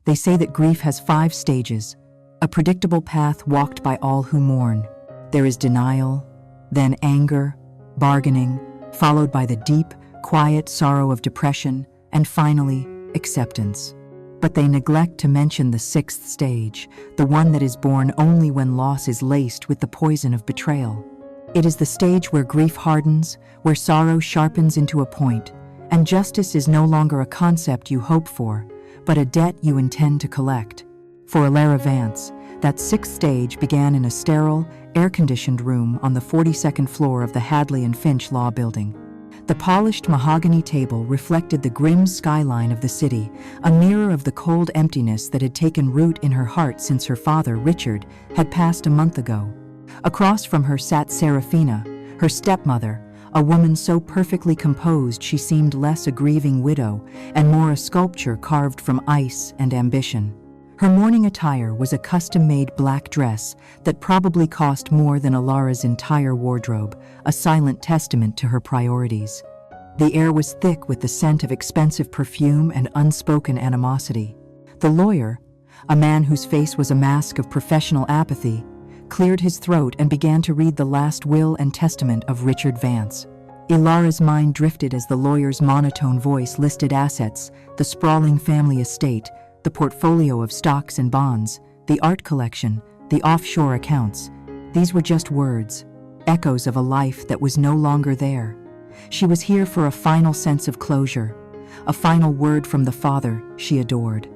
They say that grief has 5 stages, a predictable path walked by all who mourn. There is denial, then anger, bargaining, followed by the deep, quiet sorrow of depression, and finally, acceptance. But they neglect to mention the 6th stage, the one that is born only when loss is laced with the poison of betrayal. It is the stage where grief hardens, where sorrow sharpens into a point, and justice is no longer a concept you hope for, but a debt you intend to collect. For Ilara Vance, that 6th stage began in a sterile, air-conditioned room on the 42nd floor of the Hadley and Finch Law Building. The polished mahogany table reflected the grim skyline of the city, a mirror of the cold emptiness that had taken root in her heart since her father, Richard, had passed a month ago. Across from her sat Serafina, her stepmother, a woman so perfectly composed she seemed less a grieving widow and more a sculpture carved from ice and ambition. Her mourning attire was a custom-made black dress that probably cost more than Ilara's entire wardrobe, a silent testament to her priorities. The air was thick with the scent of expensive perfume and unspoken animosity. The lawyer, a man whose face was a mask of professional apathy, cleared his throat and began to read the last will and testament of Richard Vance. Ilara's mind drifted as the lawyer's monotone voice listed assets, the sprawling family estate, the portfolio of stocks and bonds, the art collection, the offshore accounts. These were just words, echoes of a life that was no longer there. She was here for a final sense of closure, a final word from the father she adored.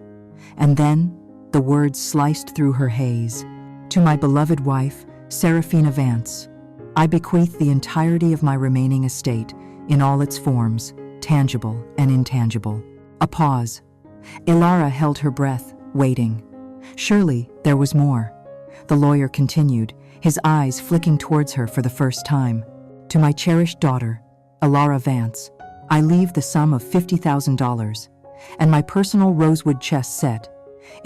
And then, the words sliced through her haze. To my beloved wife, Serafina Vance, I bequeath the entirety of my remaining estate, in all its forms, tangible and intangible. A pause. Ilara held her breath, waiting. Surely there was more. The lawyer continued, his eyes flicking towards her for the first time. To my cherished daughter, Ilara Vance, I leave the sum of $50,000 and my personal rosewood chess set,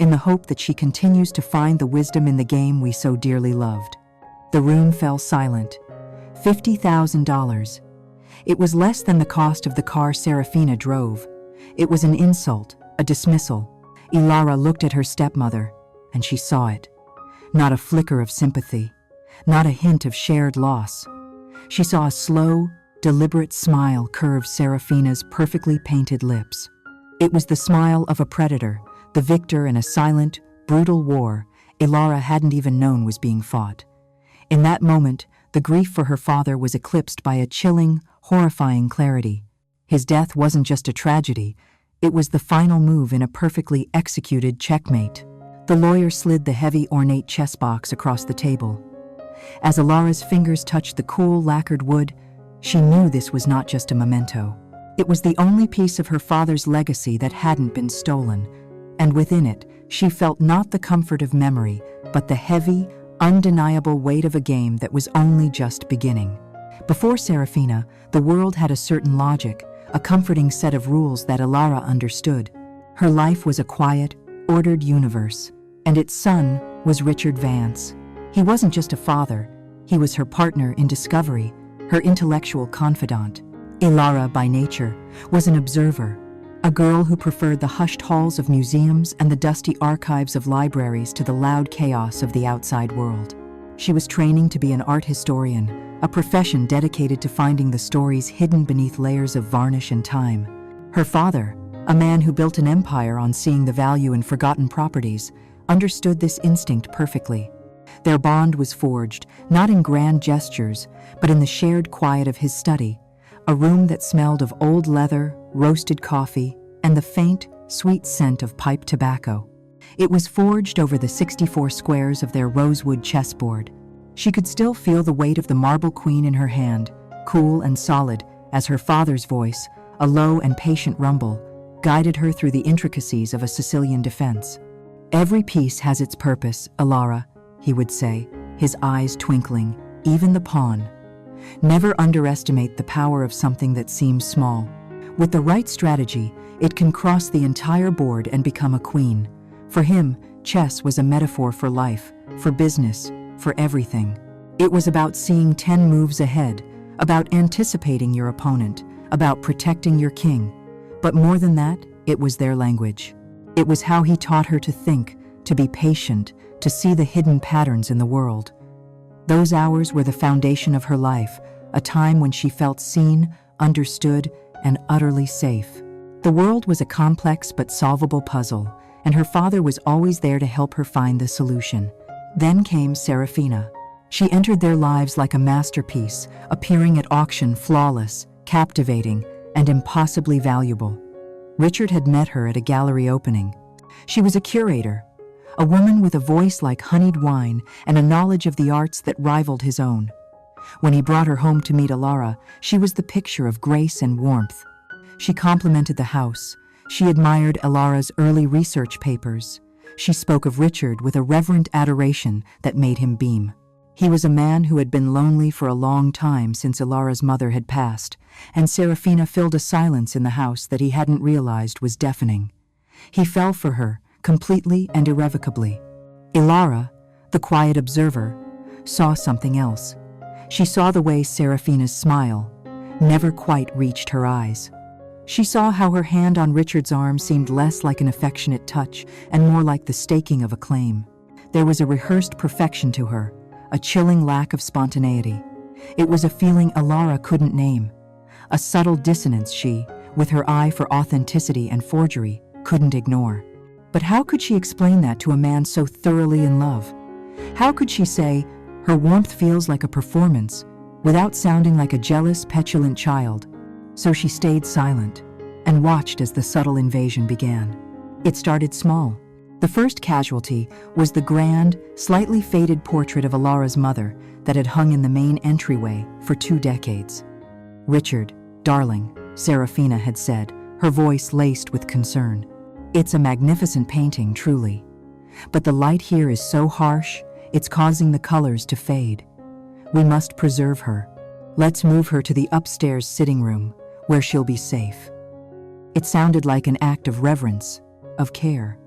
in the hope that she continues to find the wisdom in the game we so dearly loved. The room fell silent. $50,000. It was less than the cost of the car Serafina drove. It was an insult, a dismissal. Ilara looked at her stepmother, and she saw it. Not a flicker of sympathy, not a hint of shared loss. She saw a slow, deliberate smile curve Serafina's perfectly painted lips. It was the smile of a predator, the victor in a silent, brutal war Ilara hadn't even known was being fought. In that moment, the grief for her father was eclipsed by a chilling, horrifying clarity. His death wasn't just a tragedy, it was the final move in a perfectly executed checkmate. The lawyer slid the heavy, ornate chess box across the table. As Ilara's fingers touched the cool, lacquered wood, she knew this was not just a memento. It was the only piece of her father's legacy that hadn't been stolen, and within it, she felt not the comfort of memory, but the heavy, undeniable weight of a game that was only just beginning. Before Serafina, the world had a certain logic, a comforting set of rules that Ilara understood. Her life was a quiet, ordered universe, and its son was Richard Vance. He wasn't just a father, he was her partner in discovery, her intellectual confidant. Ilara, by nature, was an observer, a girl who preferred the hushed halls of museums and the dusty archives of libraries to the loud chaos of the outside world. She was training to be an art historian, a profession dedicated to finding the stories hidden beneath layers of varnish and time. Her father, a man who built an empire on seeing the value in forgotten properties, understood this instinct perfectly. Their bond was forged, not in grand gestures, but in the shared quiet of his study, a room that smelled of old leather, roasted coffee, and the faint, sweet scent of pipe tobacco. It was forged over the 64 squares of their rosewood chessboard. She could still feel the weight of the marble queen in her hand, cool and solid, as her father's voice, a low and patient rumble, guided her through the intricacies of a Sicilian defense. Every piece has its purpose, Ilara, he would say, his eyes twinkling, even the pawn. Never underestimate the power of something that seems small. With the right strategy, it can cross the entire board and become a queen. For him, chess was a metaphor for life, for business, for everything. It was about seeing 10 moves ahead, about anticipating your opponent, about protecting your king. But more than that, it was their language. It was how he taught her to think, to be patient, to see the hidden patterns in the world. Those hours were the foundation of her life, a time when she felt seen, understood, and utterly safe. The world was a complex but solvable puzzle, and her father was always there to help her find the solution. Then came Serafina. She entered their lives like a masterpiece, appearing at auction flawless, captivating, and impossibly valuable. Richard had met her at a gallery opening. She was a curator, a woman with a voice like honeyed wine and a knowledge of the arts that rivaled his own. When he brought her home to meet Alara, she was the picture of grace and warmth. She complimented the house. She admired Alara's early research papers. She spoke of Richard with a reverent adoration that made him beam. He was a man who had been lonely for a long time since Alara's mother had passed, and Serafina filled a silence in the house that he hadn't realized was deafening. He fell for her, completely and irrevocably. Alara, the quiet observer, saw something else. She saw the way Serafina's smile never quite reached her eyes. She saw how her hand on Richard's arm seemed less like an affectionate touch and more like the staking of a claim. There was a rehearsed perfection to her, a chilling lack of spontaneity. It was a feeling Alara couldn't name, a subtle dissonance she, with her eye for authenticity and forgery, couldn't ignore. But how could she explain that to a man so thoroughly in love? How could she say, her warmth feels like a performance, without sounding like a jealous, petulant child? So she stayed silent and watched as the subtle invasion began. It started small. The first casualty was the grand, slightly faded portrait of Alara's mother that had hung in the main entryway for 2 decades. "Richard, darling," Serafina had said, her voice laced with concern. "It's a magnificent painting, truly. But the light here is so harsh, it's causing the colors to fade. We must preserve her. Let's move her to the upstairs sitting room, where she'll be safe." It sounded like an act of reverence, of care.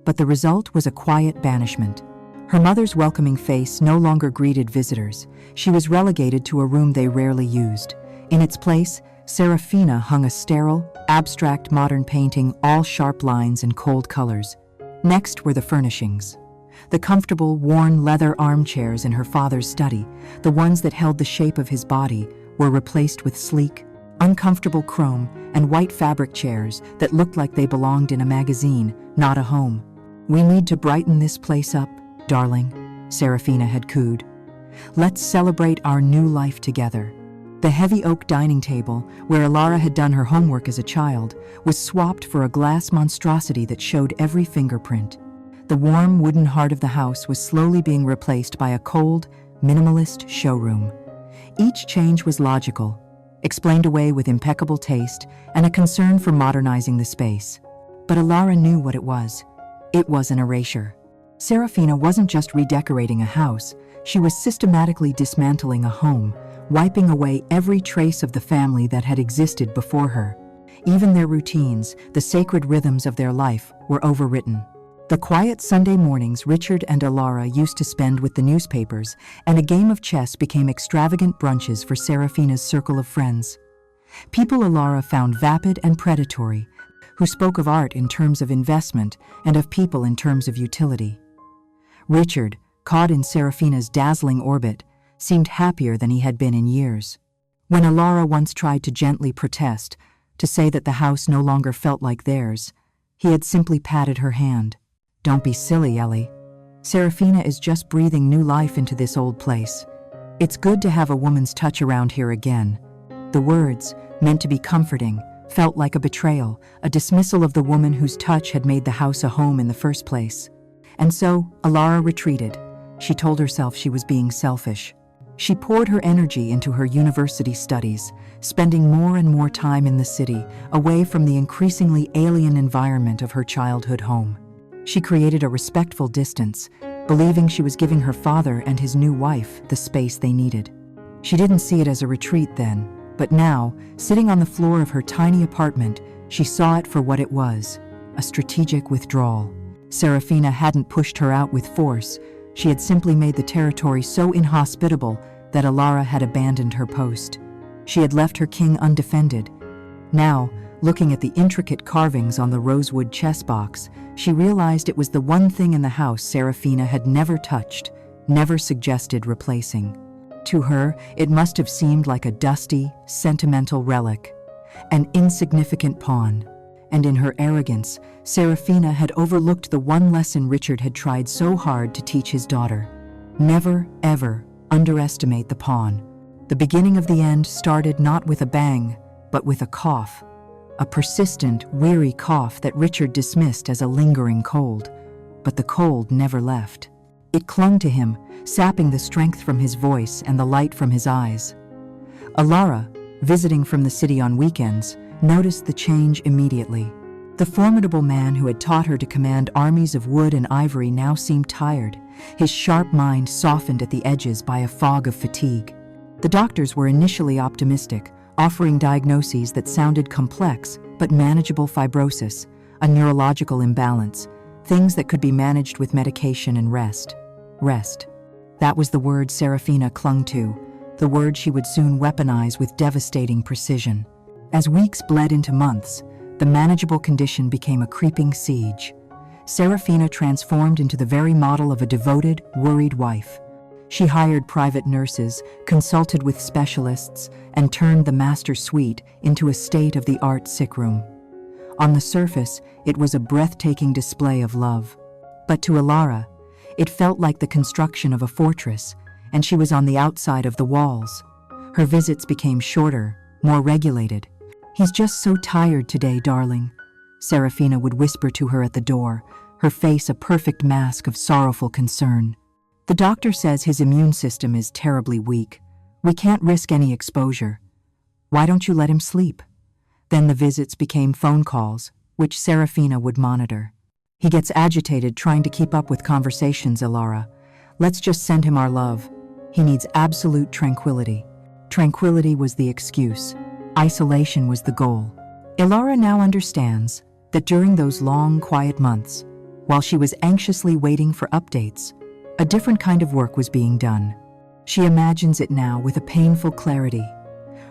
But the result was a quiet banishment. Her mother's welcoming face no longer greeted visitors. She was relegated to a room they rarely used. In its place, Serafina hung a sterile, abstract modern painting, all sharp lines and cold colors. Next were the furnishings. The comfortable, worn leather armchairs in her father's study, the ones that held the shape of his body, were replaced with sleek, uncomfortable chrome and white fabric chairs that looked like they belonged in a magazine, not a home. "We need to brighten this place up, darling," Serafina had cooed. "Let's celebrate our new life together." The heavy oak dining table, where Alara had done her homework as a child, was swapped for a glass monstrosity that showed every fingerprint. The warm wooden heart of the house was slowly being replaced by a cold, minimalist showroom. Each change was logical, explained away with impeccable taste and a concern for modernizing the space. But Alara knew what it was. It was an erasure. Serafina wasn't just redecorating a house, she was systematically dismantling a home, wiping away every trace of the family that had existed before her. Even their routines, the sacred rhythms of their life, were overwritten. The quiet Sunday mornings Richard and Alara used to spend with the newspapers, and a game of chess became extravagant brunches for Serafina's circle of friends. People Alara found vapid and predatory, who spoke of art in terms of investment and of people in terms of utility. Richard, caught in Serafina's dazzling orbit, seemed happier than he had been in years. When Alara once tried to gently protest, to say that the house no longer felt like theirs, he had simply patted her hand. "Don't be silly, Ellie. Serafina is just breathing new life into this old place. It's good to have a woman's touch around here again." The words, meant to be comforting, felt like a betrayal, a dismissal of the woman whose touch had made the house a home in the first place. And so, Alara retreated. She told herself she was being selfish. She poured her energy into her university studies, spending more and more time in the city, away from the increasingly alien environment of her childhood home. She created a respectful distance, believing she was giving her father and his new wife the space they needed. She didn't see it as a retreat then, but now, sitting on the floor of her tiny apartment, she saw it for what it was, a strategic withdrawal. Serafina hadn't pushed her out with force. She had simply made the territory so inhospitable that Alara had abandoned her post. She had left her king undefended. Now, Looking at the intricate carvings on the rosewood chess box, she realized it was the one thing in the house Serafina had never touched, never suggested replacing. To her, it must have seemed like a dusty, sentimental relic, an insignificant pawn. And in her arrogance, Serafina had overlooked the one lesson Richard had tried so hard to teach his daughter. Never, ever underestimate the pawn. The beginning of the end started not with a bang, but with a cough. A persistent, weary cough that Richard dismissed as a lingering cold. But the cold never left. It clung to him, sapping the strength from his voice and the light from his eyes. Alara, visiting from the city on weekends, noticed the change immediately. The formidable man who had taught her to command armies of wood and ivory now seemed tired, his sharp mind softened at the edges by a fog of fatigue. The doctors were initially optimistic, offering diagnoses that sounded complex but manageable: fibrosis, a neurological imbalance, things that could be managed with medication and rest. Rest. That was the word Serafina clung to, the word she would soon weaponize with devastating precision. As weeks bled into months, the manageable condition became a creeping siege. Serafina transformed into the very model of a devoted, worried wife. She hired private nurses, consulted with specialists, and turned the master suite into a state-of-the-art sick room. On the surface, it was a breathtaking display of love. But to Alara, it felt like the construction of a fortress, and she was on the outside of the walls. Her visits became shorter, more regulated. "He's just so tired today, darling," Serafina would whisper to her at the door, her face a perfect mask of sorrowful concern. "The doctor says his immune system is terribly weak. We can't risk any exposure. Why don't you let him sleep?" Then the visits became phone calls, which Serafina would monitor. "He gets agitated trying to keep up with conversations, Alara. Let's just send him our love. He needs absolute tranquility." Tranquility was the excuse. Isolation was the goal. Alara now understands that during those long, quiet months, while she was anxiously waiting for updates, a different kind of work was being done. She imagines it now with a painful clarity.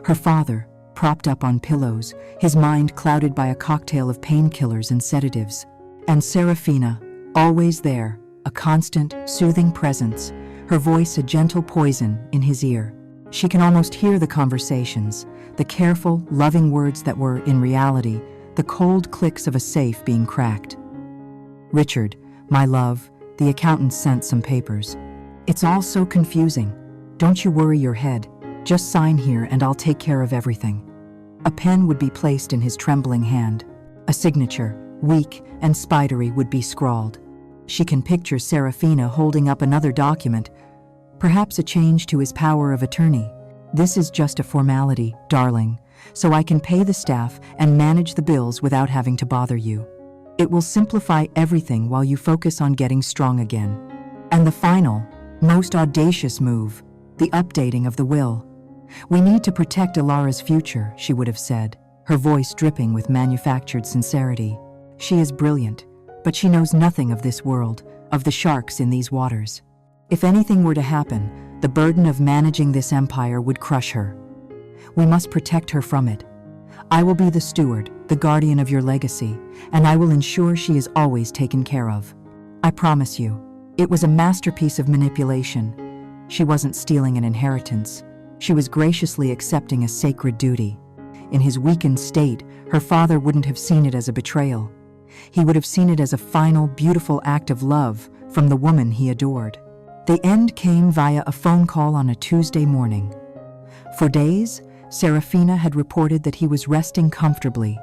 Her father, propped up on pillows, his mind clouded by a cocktail of painkillers and sedatives. And Serafina, always there, a constant, soothing presence, her voice a gentle poison in his ear. She can almost hear the conversations, the careful, loving words that were, in reality, the cold clicks of a safe being cracked. "Richard, my love, the accountant sent some papers. It's all so confusing. Don't you worry your head. Just sign here and I'll take care of everything." A pen would be placed in his trembling hand. A signature, weak and spidery, would be scrawled. She can picture Serafina holding up another document, perhaps a change to his power of attorney. "This is just a formality, darling, so I can pay the staff and manage the bills without having to bother you. It will simplify everything while you focus on getting strong again." And the final, most audacious move, the updating of the will. "We need to protect Alara's future," she would have said, her voice dripping with manufactured sincerity. "She is brilliant, but she knows nothing of this world, of the sharks in these waters. If anything were to happen, the burden of managing this empire would crush her. We must protect her from it. I will be the steward, the guardian of your legacy, and I will ensure she is always taken care of. I promise you." It was a masterpiece of manipulation. She wasn't stealing an inheritance. She was graciously accepting a sacred duty. In his weakened state, her father wouldn't have seen it as a betrayal. He would have seen it as a final, beautiful act of love from the woman he adored. The end came via a phone call on a Tuesday morning. For days, Serafina had reported that he was resting comfortably,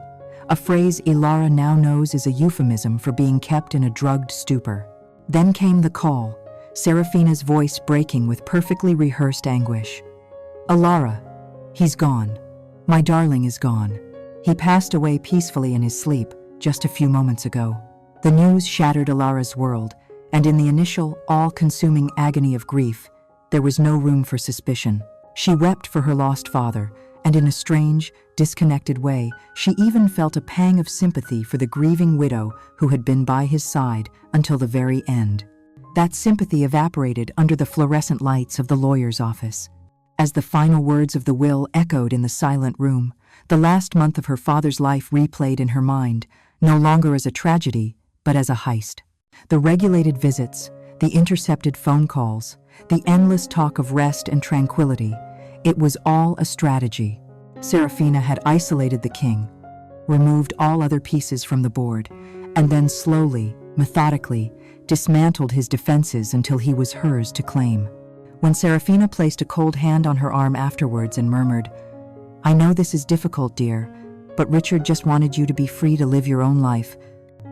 a phrase Alara now knows is a euphemism for being kept in a drugged stupor. Then came the call, Serafina's voice breaking with perfectly rehearsed anguish. "Alara, he's gone. My darling is gone. He passed away peacefully in his sleep just a few moments ago." The news shattered Alara's world, and in the initial, all-consuming agony of grief, there was no room for suspicion. She wept for her lost father, and in a strange, disconnected way, she even felt a pang of sympathy for the grieving widow who had been by his side until the very end. That sympathy evaporated under the fluorescent lights of the lawyer's office. As the final words of the will echoed in the silent room, The last month of her father's life replayed in her mind, no longer as a tragedy, but as a heist. The regulated visits, the intercepted phone calls, the endless talk of rest and tranquility, it was all a strategy. Serafina had isolated the king, removed all other pieces from the board, and then slowly, methodically, dismantled his defenses until he was hers to claim. When Serafina placed a cold hand on her arm afterwards and murmured, "I know this is difficult, dear, but Richard just wanted you to be free to live your own life,"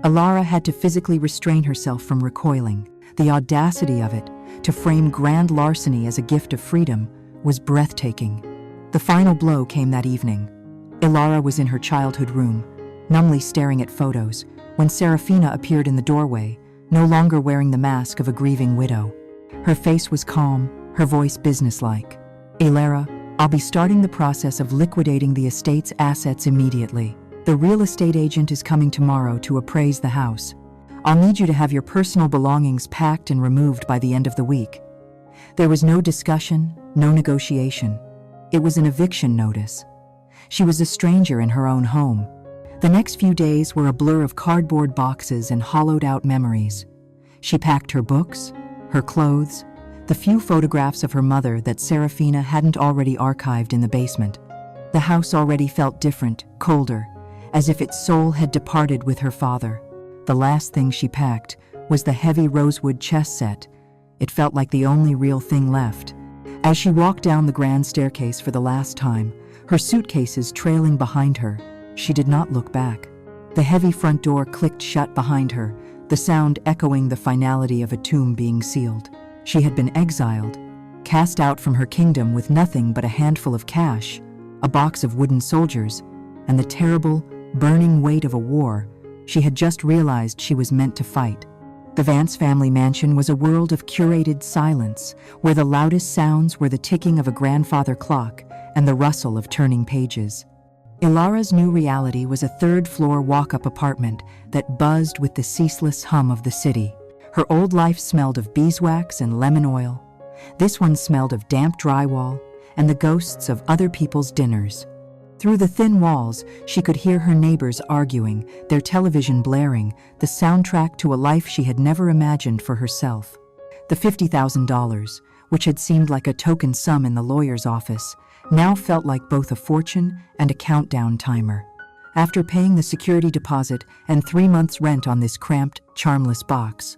Alara had to physically restrain herself from recoiling. The audacity of it, to frame grand larceny as a gift of freedom, was breathtaking. The final blow came that evening. Ilara was in her childhood room, numbly staring at photos, when Serafina appeared in the doorway, no longer wearing the mask of a grieving widow. Her face was calm, her voice businesslike. "Ilara, I'll be starting the process of liquidating the estate's assets immediately. The real estate agent is coming tomorrow to appraise the house. I'll need you to have your personal belongings packed and removed by the end of the week." There was no discussion, no negotiation. It was an eviction notice. She was a stranger in her own home. The next few days were a blur of cardboard boxes and hollowed-out memories. She packed her books, her clothes, the few photographs of her mother that Serafina hadn't already archived in the basement. The house already felt different, colder, as if its soul had departed with her father. The last thing she packed was the heavy rosewood chess set. It felt like the only real thing left. As she walked down the grand staircase for the last time, her suitcases trailing behind her, she did not look back. The heavy front door clicked shut behind her, the sound echoing the finality of a tomb being sealed. She had been exiled, cast out from her kingdom with nothing but a handful of cash, a box of wooden soldiers, and the terrible, burning weight of a war she had just realized she was meant to fight. The Vance family mansion was a world of curated silence, where the loudest sounds were the ticking of a grandfather clock and the rustle of turning pages. Ilara's new reality was a third-floor walk-up apartment that buzzed with the ceaseless hum of the city. Her old life smelled of beeswax and lemon oil. This one smelled of damp drywall and the ghosts of other people's dinners. Through the thin walls, she could hear her neighbors arguing, their television blaring, the soundtrack to a life she had never imagined for herself. The $50,000, which had seemed like a token sum in the lawyer's office, now felt like both a fortune and a countdown timer. After paying the security deposit and 3 months' rent on this cramped, charmless box,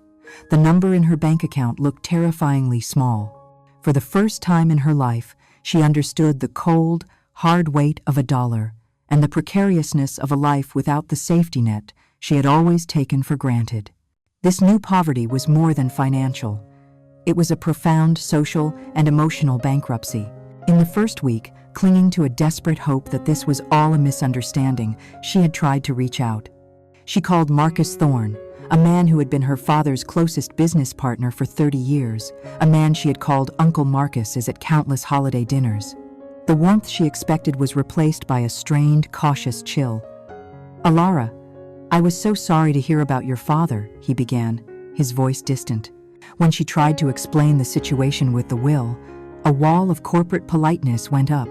the number in her bank account looked terrifyingly small. For the first time in her life, she understood the cold, hard weight of $1 and the precariousness of a life without the safety net she had always taken for granted. This new poverty was more than financial. It was a profound social and emotional bankruptcy. In the first week, clinging to a desperate hope that this was all a misunderstanding, she had tried to reach out. She called Marcus Thorne, a man who had been her father's closest business partner for 30 years, a man she had called Uncle Marcus at countless holiday dinners. The warmth she expected was replaced by a strained, cautious chill. "Alara, I was so sorry to hear about your father," he began, his voice distant. When she tried to explain the situation with the will, a wall of corporate politeness went up.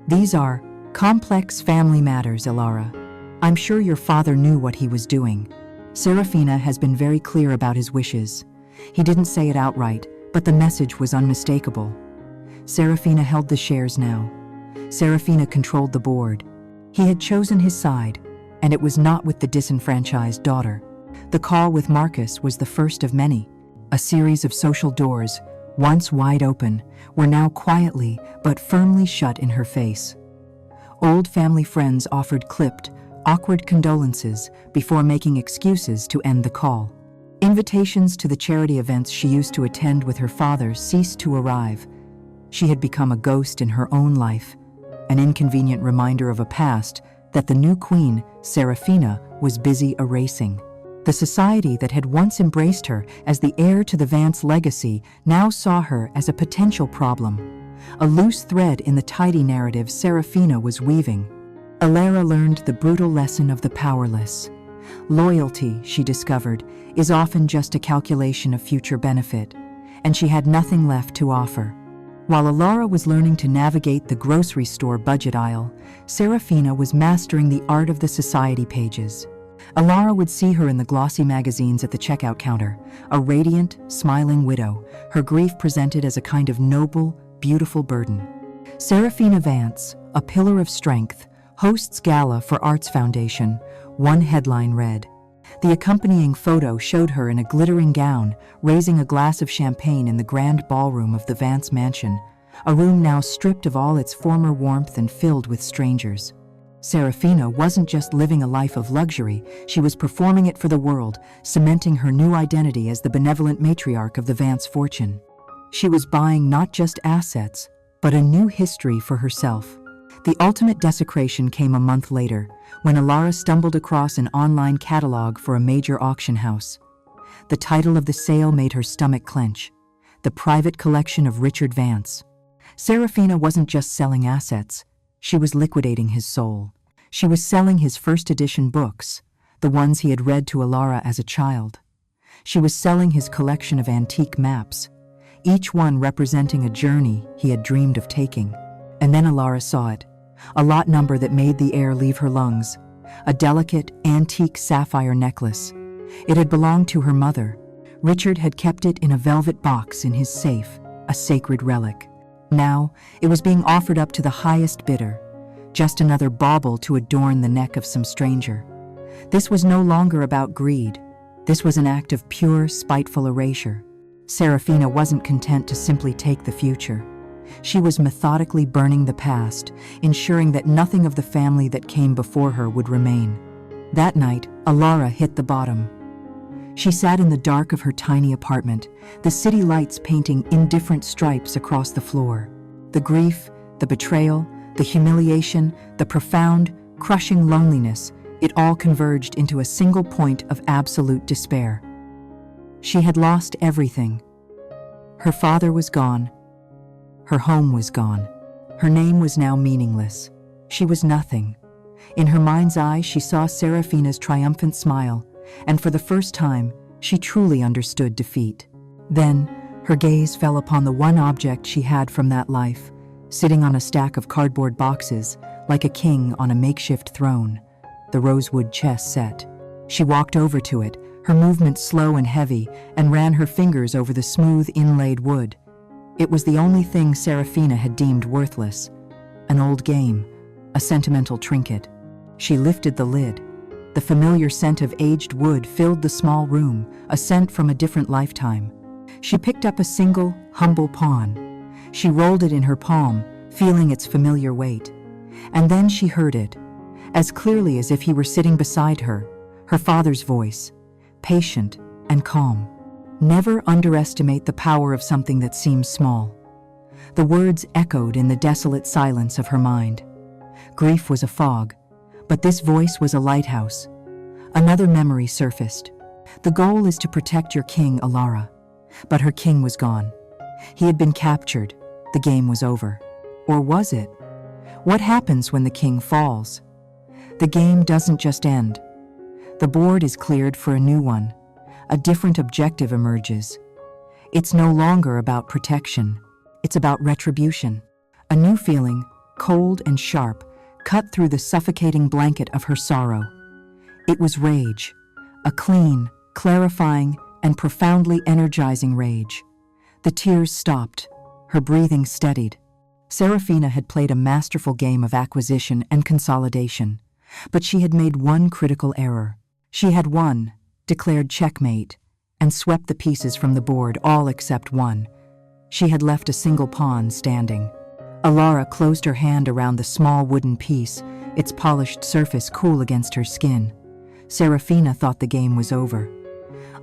"These are complex family matters, Ilara. I'm sure your father knew what he was doing. Serafina has been very clear about his wishes. He didn't say it outright, but the message was unmistakable." Serafina held the shares now. Serafina controlled the board. He had chosen his side, and it was not with the disenfranchised daughter. The call with Marcus was the first of many. A series of social doors, once wide open, were now quietly but firmly shut in her face. Old family friends offered clipped, awkward condolences before making excuses to end the call. Invitations to the charity events she used to attend with her father ceased to arrive. She had become a ghost in her own life, an inconvenient reminder of a past that the new queen, Serafina, was busy erasing. The society that had once embraced her as the heir to the Vance legacy now saw her as a potential problem, a loose thread in the tidy narrative Serafina was weaving. Ilara learned the brutal lesson of the powerless. Loyalty, she discovered, is often just a calculation of future benefit, and she had nothing left to offer. While Alara was learning to navigate the grocery store budget aisle, Serafina was mastering the art of the society pages. Alara would see her in the glossy magazines at the checkout counter, a radiant, smiling widow, her grief presented as a kind of noble, beautiful burden. Serafina Vance, a pillar of strength, hosts Gala for Arts Foundation, one headline read. The accompanying photo showed her in a glittering gown, raising a glass of champagne in the grand ballroom of the Vance mansion, a room now stripped of all its former warmth and filled with strangers. Serafina wasn't just living a life of luxury, she was performing it for the world, cementing her new identity as the benevolent matriarch of the Vance fortune. She was buying not just assets, but a new history for herself. The ultimate desecration came a month later, when Alara stumbled across an online catalog for a major auction house. The title of the sale made her stomach clench: The Private Collection of Richard Vance. Serafina wasn't just selling assets, she was liquidating his soul. She was selling his first edition books, the ones he had read to Alara as a child. She was selling his collection of antique maps, each one representing a journey he had dreamed of taking. And then Alara saw it, a lot number that made the air leave her lungs, a delicate, antique sapphire necklace. It had belonged to her mother. Richard had kept it in a velvet box in his safe, a sacred relic. Now, it was being offered up to the highest bidder, just another bauble to adorn the neck of some stranger. This was no longer about greed. This was an act of pure, spiteful erasure. Serafina wasn't content to simply take the future. She was methodically burning the past, ensuring that nothing of the family that came before her would remain. That night, Alara hit the bottom. She sat in the dark of her tiny apartment, the city lights painting indifferent stripes across the floor. The grief, the betrayal, the humiliation, the profound, crushing loneliness, it all converged into a single point of absolute despair. She had lost everything. Her father was gone. Her home was gone. Her name was now meaningless. She was nothing. In her mind's eye, she saw Serafina's triumphant smile, and for the first time, she truly understood defeat. Then, her gaze fell upon the one object she had from that life, sitting on a stack of cardboard boxes, like a king on a makeshift throne, the rosewood chess set. She walked over to it, her movements slow and heavy, and ran her fingers over the smooth, inlaid wood. It was the only thing Serafina had deemed worthless, an old game, a sentimental trinket. She lifted the lid. The familiar scent of aged wood filled the small room, a scent from a different lifetime. She picked up a single, humble pawn. She rolled it in her palm, feeling its familiar weight. And then she heard it, as clearly as if he were sitting beside her, her father's voice, patient and calm. Never underestimate the power of something that seems small. The words echoed in the desolate silence of her mind. Grief was a fog, but this voice was a lighthouse. Another memory surfaced. The goal is to protect your king, Alara. But her king was gone. He had been captured. The game was over. Or was it? What happens when the king falls? The game doesn't just end. The board is cleared for a new one. A different objective emerges. It's no longer about protection. It's about retribution. A new feeling, cold and sharp, cut through the suffocating blanket of her sorrow. It was rage, a clean, clarifying, and profoundly energizing rage. The tears stopped. Her breathing steadied. Serafina had played a masterful game of acquisition and consolidation, but she had made one critical error. She had won, declared checkmate, and swept the pieces from the board, all except one. She had left a single pawn standing. Alara closed her hand around the small wooden piece, its polished surface cool against her skin. Serafina thought the game was over.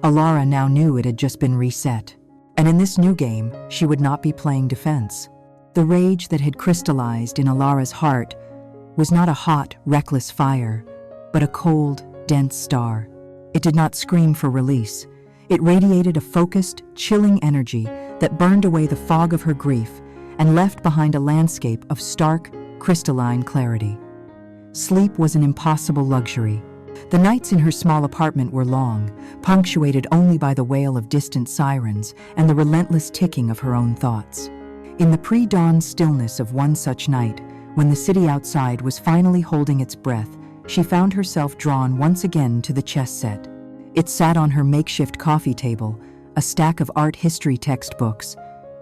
Alara now knew it had just been reset. And in this new game, she would not be playing defense. The rage that had crystallized in Alara's heart was not a hot, reckless fire, but a cold, dense star. It did not scream for release. It radiated a focused, chilling energy that burned away the fog of her grief and left behind a landscape of stark, crystalline clarity. Sleep was an impossible luxury. The nights in her small apartment were long, punctuated only by the wail of distant sirens and the relentless ticking of her own thoughts. In the pre-dawn stillness of one such night, when the city outside was finally holding its breath, she found herself drawn once again to the chess set. It sat on her makeshift coffee table, a stack of art history textbooks,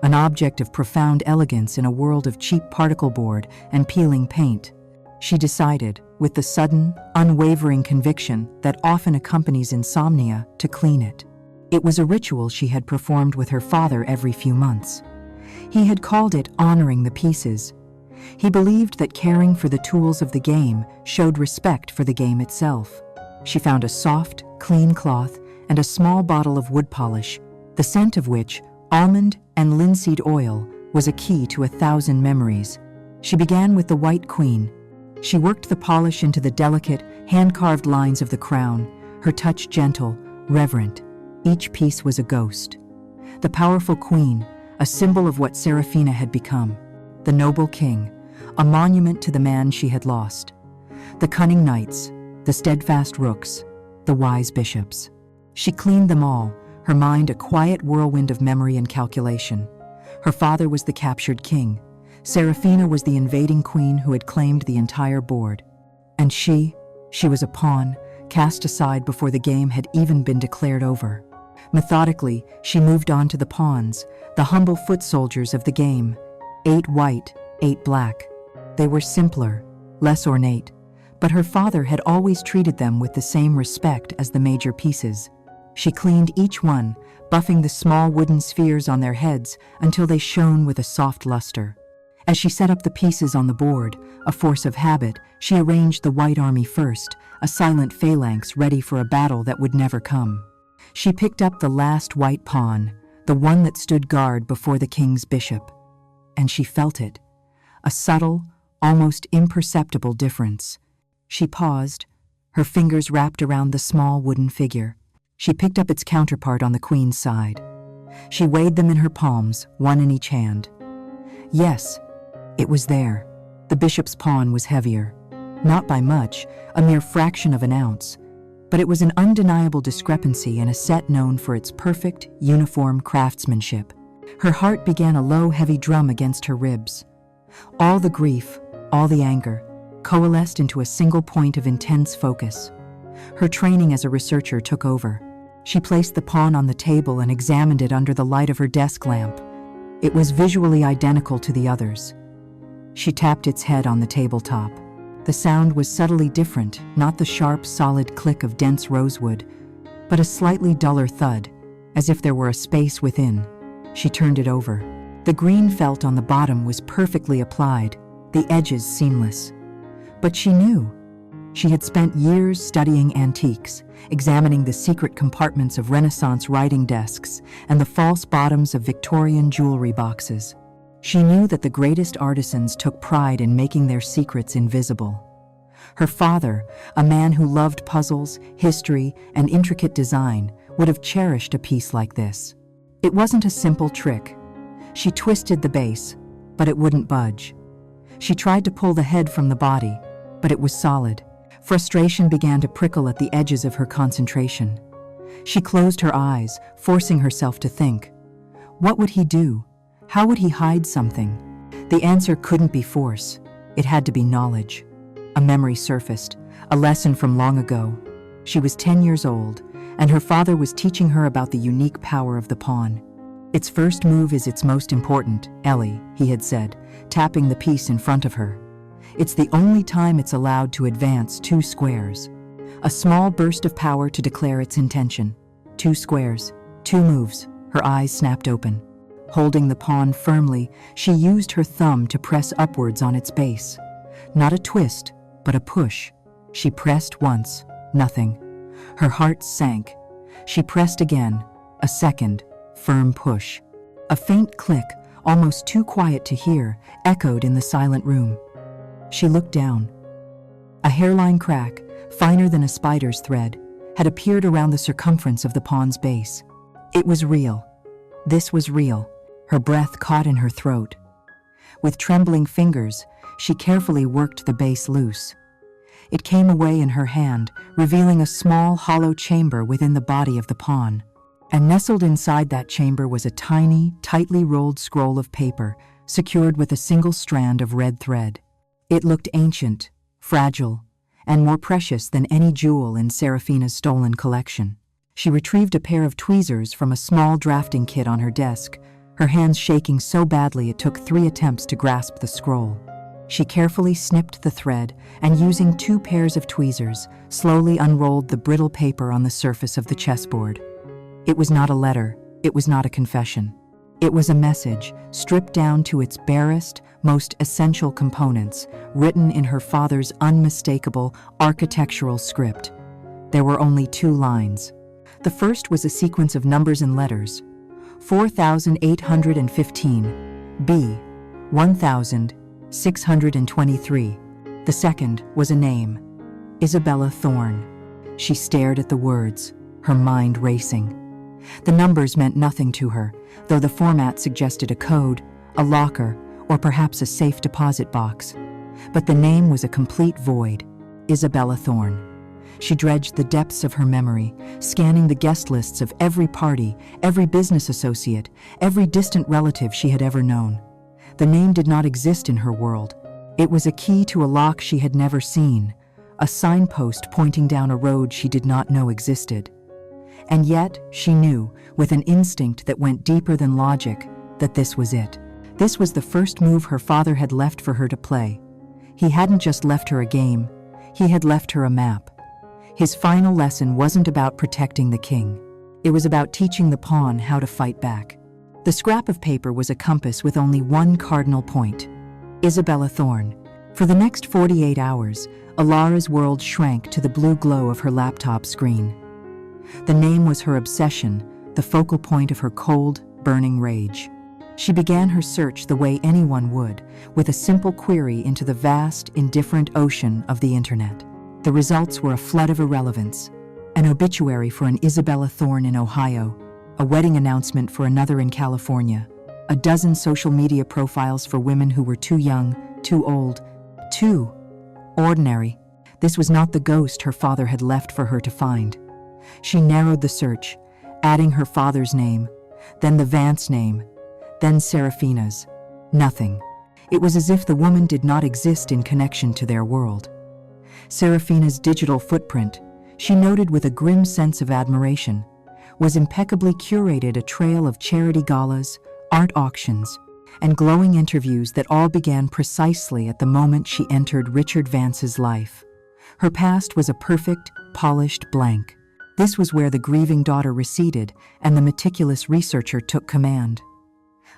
an object of profound elegance in a world of cheap particle board and peeling paint. She decided, with the sudden, unwavering conviction that often accompanies insomnia, to clean it. It was a ritual she had performed with her father every few months. He had called it honoring the pieces. He believed that caring for the tools of the game showed respect for the game itself. She found a soft, clean cloth and a small bottle of wood polish, the scent of which, almond and linseed oil, was a key to 1,000 memories. She began with the white queen. She worked the polish into the delicate, hand-carved lines of the crown, her touch gentle, reverent. Each piece was a ghost. The powerful queen, a symbol of what Serafina had become. The noble king, a monument to the man she had lost. The cunning knights, the steadfast rooks, the wise bishops. She cleaned them all, her mind a quiet whirlwind of memory and calculation. Her father was the captured king. Serafina was the invading queen who had claimed the entire board. And she was a pawn, cast aside before the game had even been declared over. Methodically, she moved on to the pawns, the humble foot soldiers of the game. 8 white, 8 black. They were simpler, less ornate, but her father had always treated them with the same respect as the major pieces. She cleaned each one, buffing the small wooden spheres on their heads until they shone with a soft luster. As she set up the pieces on the board, a force of habit, she arranged the white army first, a silent phalanx ready for a battle that would never come. She picked up the last white pawn, the one that stood guard before the king's bishop. And she felt it, a subtle, almost imperceptible difference. She paused, her fingers wrapped around the small wooden figure. She picked up its counterpart on the queen's side. She weighed them in her palms, one in each hand. Yes, it was there. The bishop's pawn was heavier. Not by much, a mere fraction of an ounce. But it was an undeniable discrepancy in a set known for its perfect, uniform craftsmanship. Her heart began a low, heavy drum against her ribs. All the grief, all the anger, coalesced into a single point of intense focus. Her training as a researcher took over. She placed the pawn on the table and examined it under the light of her desk lamp. It was visually identical to the others. She tapped its head on the tabletop. The sound was subtly different, not the sharp, solid click of dense rosewood, but a slightly duller thud, as if there were a space within. She turned it over. The green felt on the bottom was perfectly applied, the edges seamless. But she knew. She had spent years studying antiques, examining the secret compartments of Renaissance writing desks and the false bottoms of Victorian jewelry boxes. She knew that the greatest artisans took pride in making their secrets invisible. Her father, a man who loved puzzles, history, and intricate design, would have cherished a piece like this. It wasn't a simple trick. She twisted the base, but it wouldn't budge. She tried to pull the head from the body, but it was solid. Frustration began to prickle at the edges of her concentration. She closed her eyes, forcing herself to think. What would he do? How would he hide something? The answer couldn't be force. It had to be knowledge. A memory surfaced, a lesson from long ago. She was 10 years old, and her father was teaching her about the unique power of the pawn. Its first move is its most important, Ellie, he had said, tapping the piece in front of her. It's the only time it's allowed to advance 2 squares. A small burst of power to declare its intention. 2 squares, 2 moves. Her eyes snapped open. Holding the pawn firmly, she used her thumb to press upwards on its base. Not a twist, but a push. She pressed once, nothing. Her heart sank. She pressed again, a second, firm push. A faint click, almost too quiet to hear, echoed in the silent room. She looked down. A hairline crack, finer than a spider's thread, had appeared around the circumference of the pawn's base. It was real. This was real. Her breath caught in her throat. With trembling fingers, she carefully worked the base loose. It came away in her hand, revealing a small, hollow chamber within the body of the pawn. And nestled inside that chamber was a tiny, tightly rolled scroll of paper, secured with a single strand of red thread. It looked ancient, fragile, and more precious than any jewel in Serafina's stolen collection. She retrieved a pair of tweezers from a small drafting kit on her desk, her hands shaking so badly it took 3 attempts to grasp the scroll. She carefully snipped the thread and, using 2 pairs of tweezers, slowly unrolled the brittle paper on the surface of the chessboard. It was not a letter, it was not a confession. It was a message, stripped down to its barest, most essential components, written in her father's unmistakable architectural script. There were only 2 lines. The first was a sequence of numbers and letters: 4,815, B, 1,623. The second was a name: Isabella Thorne. She stared at the words, her mind racing. The numbers meant nothing to her, though the format suggested a code, a locker, or perhaps a safe deposit box. But the name was a complete void: Isabella Thorne. She dredged the depths of her memory, scanning the guest lists of every party, every business associate, every distant relative she had ever known. The name did not exist in her world. It was a key to a lock she had never seen, a signpost pointing down a road she did not know existed. And yet, she knew, with an instinct that went deeper than logic, that this was it. This was the first move her father had left for her to play. He hadn't just left her a game, he had left her a map. His final lesson wasn't about protecting the king. It was about teaching the pawn how to fight back. The scrap of paper was a compass with only one cardinal point: Isabella Thorne. For the next 48 hours, Alara's world shrank to the blue glow of her laptop screen. The name was her obsession, the focal point of her cold, burning rage. She began her search the way anyone would, with a simple query into the vast, indifferent ocean of the internet. The results were a flood of irrelevance: an obituary for an Isabella Thorne in Ohio, a wedding announcement for another in California, a dozen social media profiles for women who were too young, too old, too ordinary. This was not the ghost her father had left for her to find. She narrowed the search, adding her father's name, then the Vance name, then Serafina's. Nothing. It was as if the woman did not exist in connection to their world. Serafina's digital footprint, she noted with a grim sense of admiration, was impeccably curated, a trail of charity galas, art auctions, and glowing interviews that all began precisely at the moment she entered Richard Vance's life. Her past was a perfect, polished blank. This was where the grieving daughter receded and the meticulous researcher took command.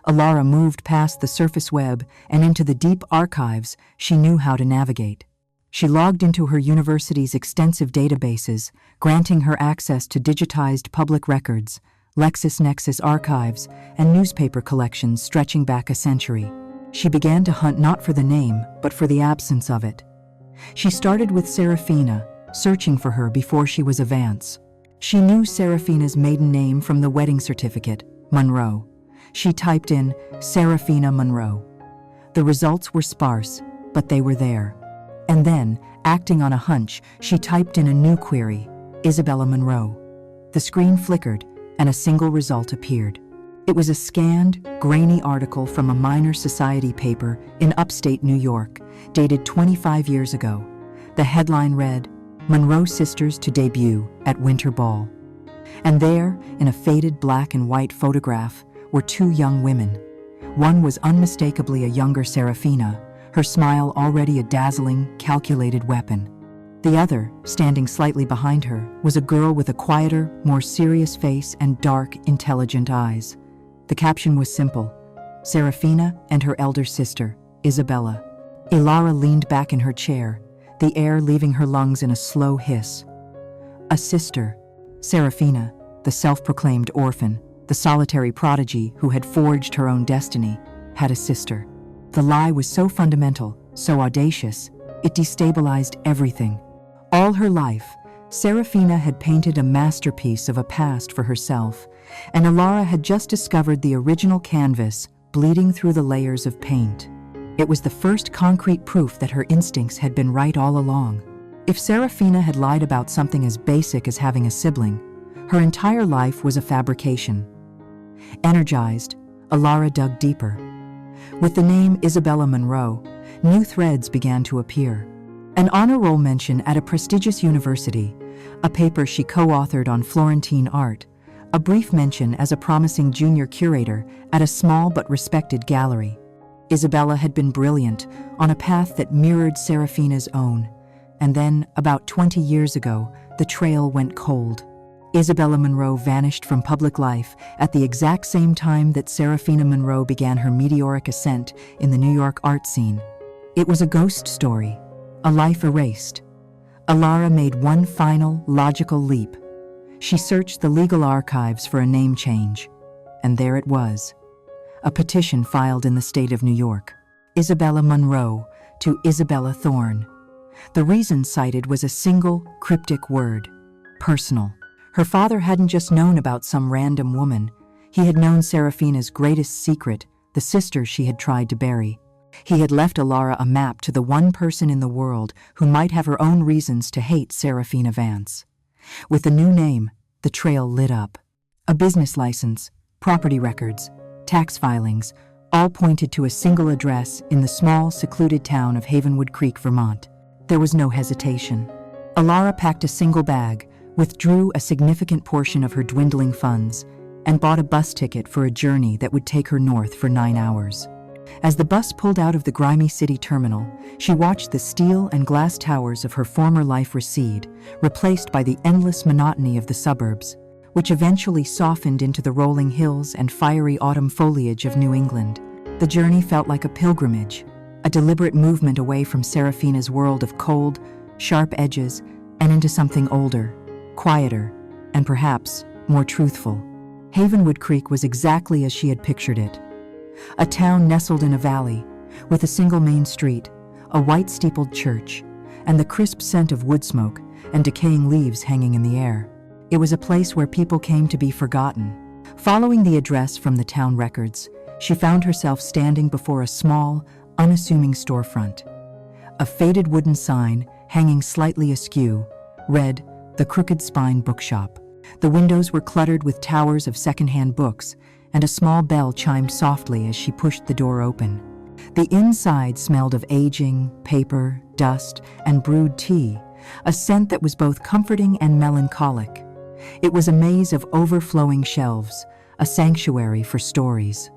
Alara moved past the surface web and into the deep archives she knew how to navigate. She logged into her university's extensive databases, granting her access to digitized public records, LexisNexis archives, and newspaper collections stretching back a century. She began to hunt not for the name, but for the absence of it. She started with Serafina, searching for her before she was a Vance. She knew Serafina's maiden name from the wedding certificate, Monroe. She typed in Serafina Monroe. The results were sparse, but they were there. And then, acting on a hunch, she typed in a new query: Isabella Monroe. The screen flickered, and a single result appeared. It was a scanned, grainy article from a minor society paper in upstate New York, dated 25 years ago. The headline read, "Monroe Sisters to debut at Winter Ball." And there, in a faded black and white photograph, were 2 young women. One was unmistakably a younger Serafina, her smile already a dazzling, calculated weapon. The other, standing slightly behind her, was a girl with a quieter, more serious face and dark, intelligent eyes. The caption was simple: Serafina and her elder sister, Isabella. Alara leaned back in her chair, the air leaving her lungs in a slow hiss. A sister. Serafina, the self-proclaimed orphan, the solitary prodigy who had forged her own destiny, had a sister. The lie was so fundamental, so audacious, it destabilized everything. All her life, Serafina had painted a masterpiece of a past for herself, and Alara had just discovered the original canvas bleeding through the layers of paint. It was the first concrete proof that her instincts had been right all along. If Serafina had lied about something as basic as having a sibling, her entire life was a fabrication. Energized, Alara dug deeper. With the name Isabella Munro, new threads began to appear. An honor roll mention at a prestigious university, a paper she co-authored on Florentine art, a brief mention as a promising junior curator at a small but respected gallery. Isabella had been brilliant, on a path that mirrored Serafina's own. And then, about 20 years ago, the trail went cold. Isabella Munro vanished from public life at the exact same time that Serafina Munro began her meteoric ascent in the New York art scene. It was a ghost story, a life erased. Alara made one final, logical leap. She searched the legal archives for a name change, and there it was. A petition filed in the state of New York. Isabella Munro to Isabella Thorne. The reason cited was a single, cryptic word: personal. Her father hadn't just known about some random woman. He had known Serafina's greatest secret, the sister she had tried to bury. He had left Alara a map to the one person in the world who might have her own reasons to hate Serafina Vance. With the new name, the trail lit up. A business license, property records, tax filings, all pointed to a single address in the small, secluded town of Havenwood Creek, Vermont. There was no hesitation. Alara packed a single bag, withdrew a significant portion of her dwindling funds, and bought a bus ticket for a journey that would take her north for 9 hours. As the bus pulled out of the grimy city terminal, she watched the steel and glass towers of her former life recede, replaced by the endless monotony of the suburbs, which eventually softened into the rolling hills and fiery autumn foliage of New England. The journey felt like a pilgrimage, a deliberate movement away from Serafina's world of cold, sharp edges and into something older, quieter, and perhaps more truthful. Havenwood Creek was exactly as she had pictured it. A town nestled in a valley, with a single main street, a white-steepled church, and the crisp scent of wood smoke and decaying leaves hanging in the air. It was a place where people came to be forgotten. Following the address from the town records, she found herself standing before a small, unassuming storefront. A faded wooden sign, hanging slightly askew, read, "The Crooked Spine Bookshop." The windows were cluttered with towers of secondhand books, and a small bell chimed softly as she pushed the door open. The inside smelled of aging, paper, dust, and brewed tea, a scent that was both comforting and melancholic. It was a maze of overflowing shelves, a sanctuary for stories.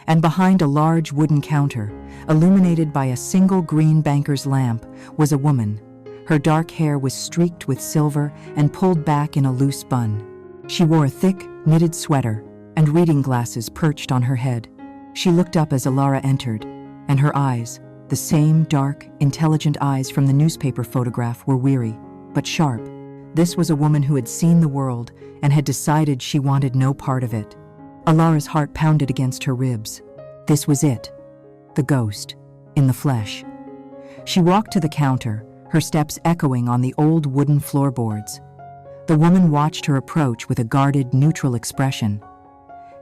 And behind a large wooden counter, illuminated by a single green banker's lamp, was a woman. Her dark hair was streaked with silver and pulled back in a loose bun. She wore a thick, knitted sweater, and reading glasses perched on her head. She looked up as Alara entered, and her eyes, the same dark, intelligent eyes from the newspaper photograph, were weary, but sharp. This was a woman who had seen the world and had decided she wanted no part of it. Alara's heart pounded against her ribs. This was it, the ghost, in the flesh. She walked to the counter, her steps echoing on the old wooden floorboards. The woman watched her approach with a guarded, neutral expression.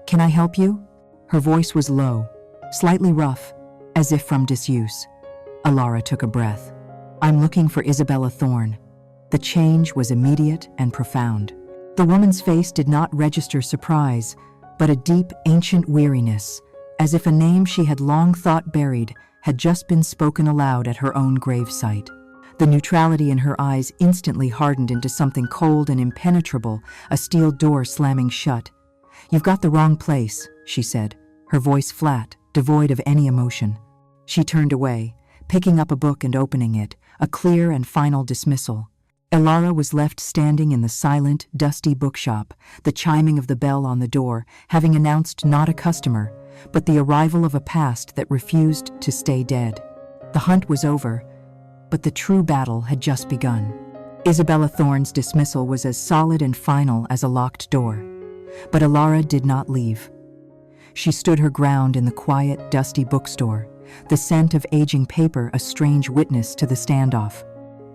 "Can I help you?" Her voice was low, slightly rough, as if from disuse. Alara took a breath. "I'm looking for Isabella Thorne." The change was immediate and profound. The woman's face did not register surprise, but a deep, ancient weariness, as if a name she had long thought buried had just been spoken aloud at her own gravesite. The neutrality in her eyes instantly hardened into something cold and impenetrable, a steel door slamming shut. "You've got the wrong place," she said, her voice flat, devoid of any emotion. She turned away, picking up a book and opening it, a clear and final dismissal. Alara was left standing in the silent, dusty bookshop, the chiming of the bell on the door having announced not a customer, but the arrival of a past that refused to stay dead. The hunt was over, but the true battle had just begun. Isabella Thorne's dismissal was as solid and final as a locked door. But Alara did not leave. She stood her ground in the quiet, dusty bookstore, the scent of aging paper a strange witness to the standoff.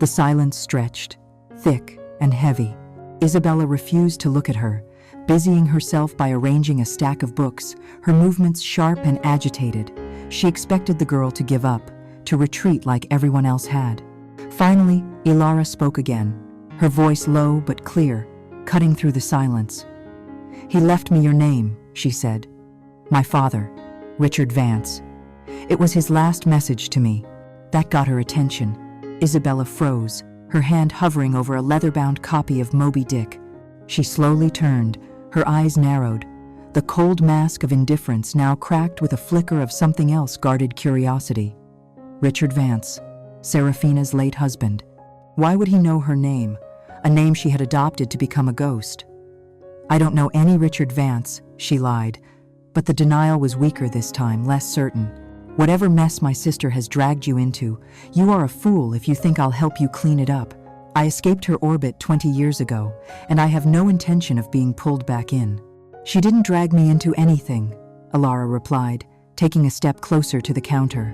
The silence stretched, thick and heavy. Isabella refused to look at her, busying herself by arranging a stack of books, her movements sharp and agitated. She expected the girl to give up, to retreat like everyone else had. Finally, Alara spoke again, her voice low but clear, cutting through the silence. "He left me your name," she said. "My father, Richard Vance. It was his last message to me. That got her attention. Isabella froze, her hand hovering over a leather-bound copy of Moby Dick. She slowly turned, her eyes narrowed. The cold mask of indifference now cracked with a flicker of something else guarded curiosity. Richard Vance, Seraphina's late husband. Why would he know her name, a name she had adopted to become a ghost? I don't know any Richard Vance, she lied, but the denial was weaker this time, less certain. Whatever mess my sister has dragged you into, you are a fool if you think I'll help you clean it up. I escaped her orbit 20 years ago, and I have no intention of being pulled back in. She didn't drag me into anything, Alara replied, taking a step closer to the counter.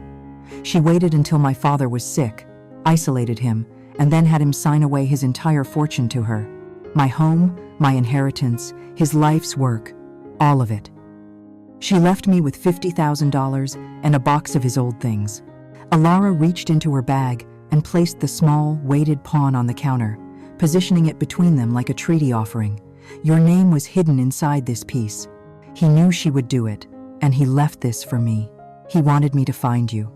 She waited until my father was sick, isolated him, and then had him sign away his entire fortune to her. My home, my inheritance, his life's work, all of it. She left me with $50,000 and a box of his old things. Alara reached into her bag and placed the small, weighted pawn on the counter, positioning it between them like a treaty offering. Your name was hidden inside this piece. He knew she would do it, and he left this for me. He wanted me to find you.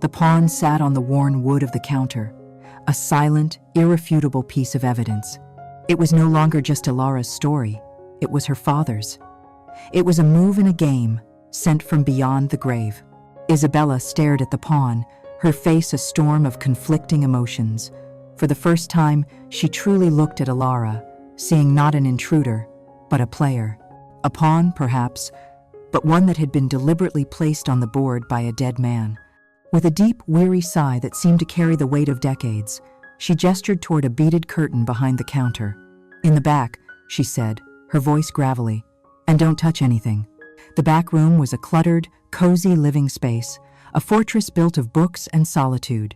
The pawn sat on the worn wood of the counter, a silent, irrefutable piece of evidence. It was no longer just Alara's story. It was her father's. It was a move in a game, sent from beyond the grave. Isabella stared at the pawn, her face a storm of conflicting emotions. For the first time, she truly looked at Alara, seeing not an intruder, but a player. A pawn, perhaps, but one that had been deliberately placed on the board by a dead man. With a deep, weary sigh that seemed to carry the weight of decades, she gestured toward a beaded curtain behind the counter. In the back, she said, her voice gravelly, and don't touch anything. The back room was a cluttered, cozy living space, a fortress built of books and solitude.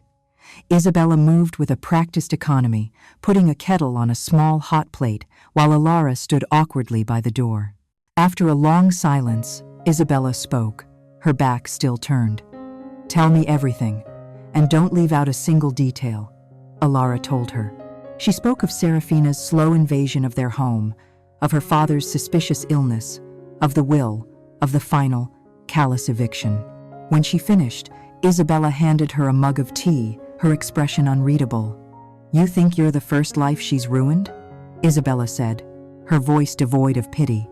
Isabella moved with a practiced economy, putting a kettle on a small hot plate while Alara stood awkwardly by the door. After a long silence, Isabella spoke, her back still turned. Tell me everything, and don't leave out a single detail, Alara told her. She spoke of Seraphina's slow invasion of their home, of her father's suspicious illness, of the will, of the final, callous eviction. When she finished, Isabella handed her a mug of tea, her expression unreadable. You think you're the first life she's ruined? Isabella said, her voice devoid of pity.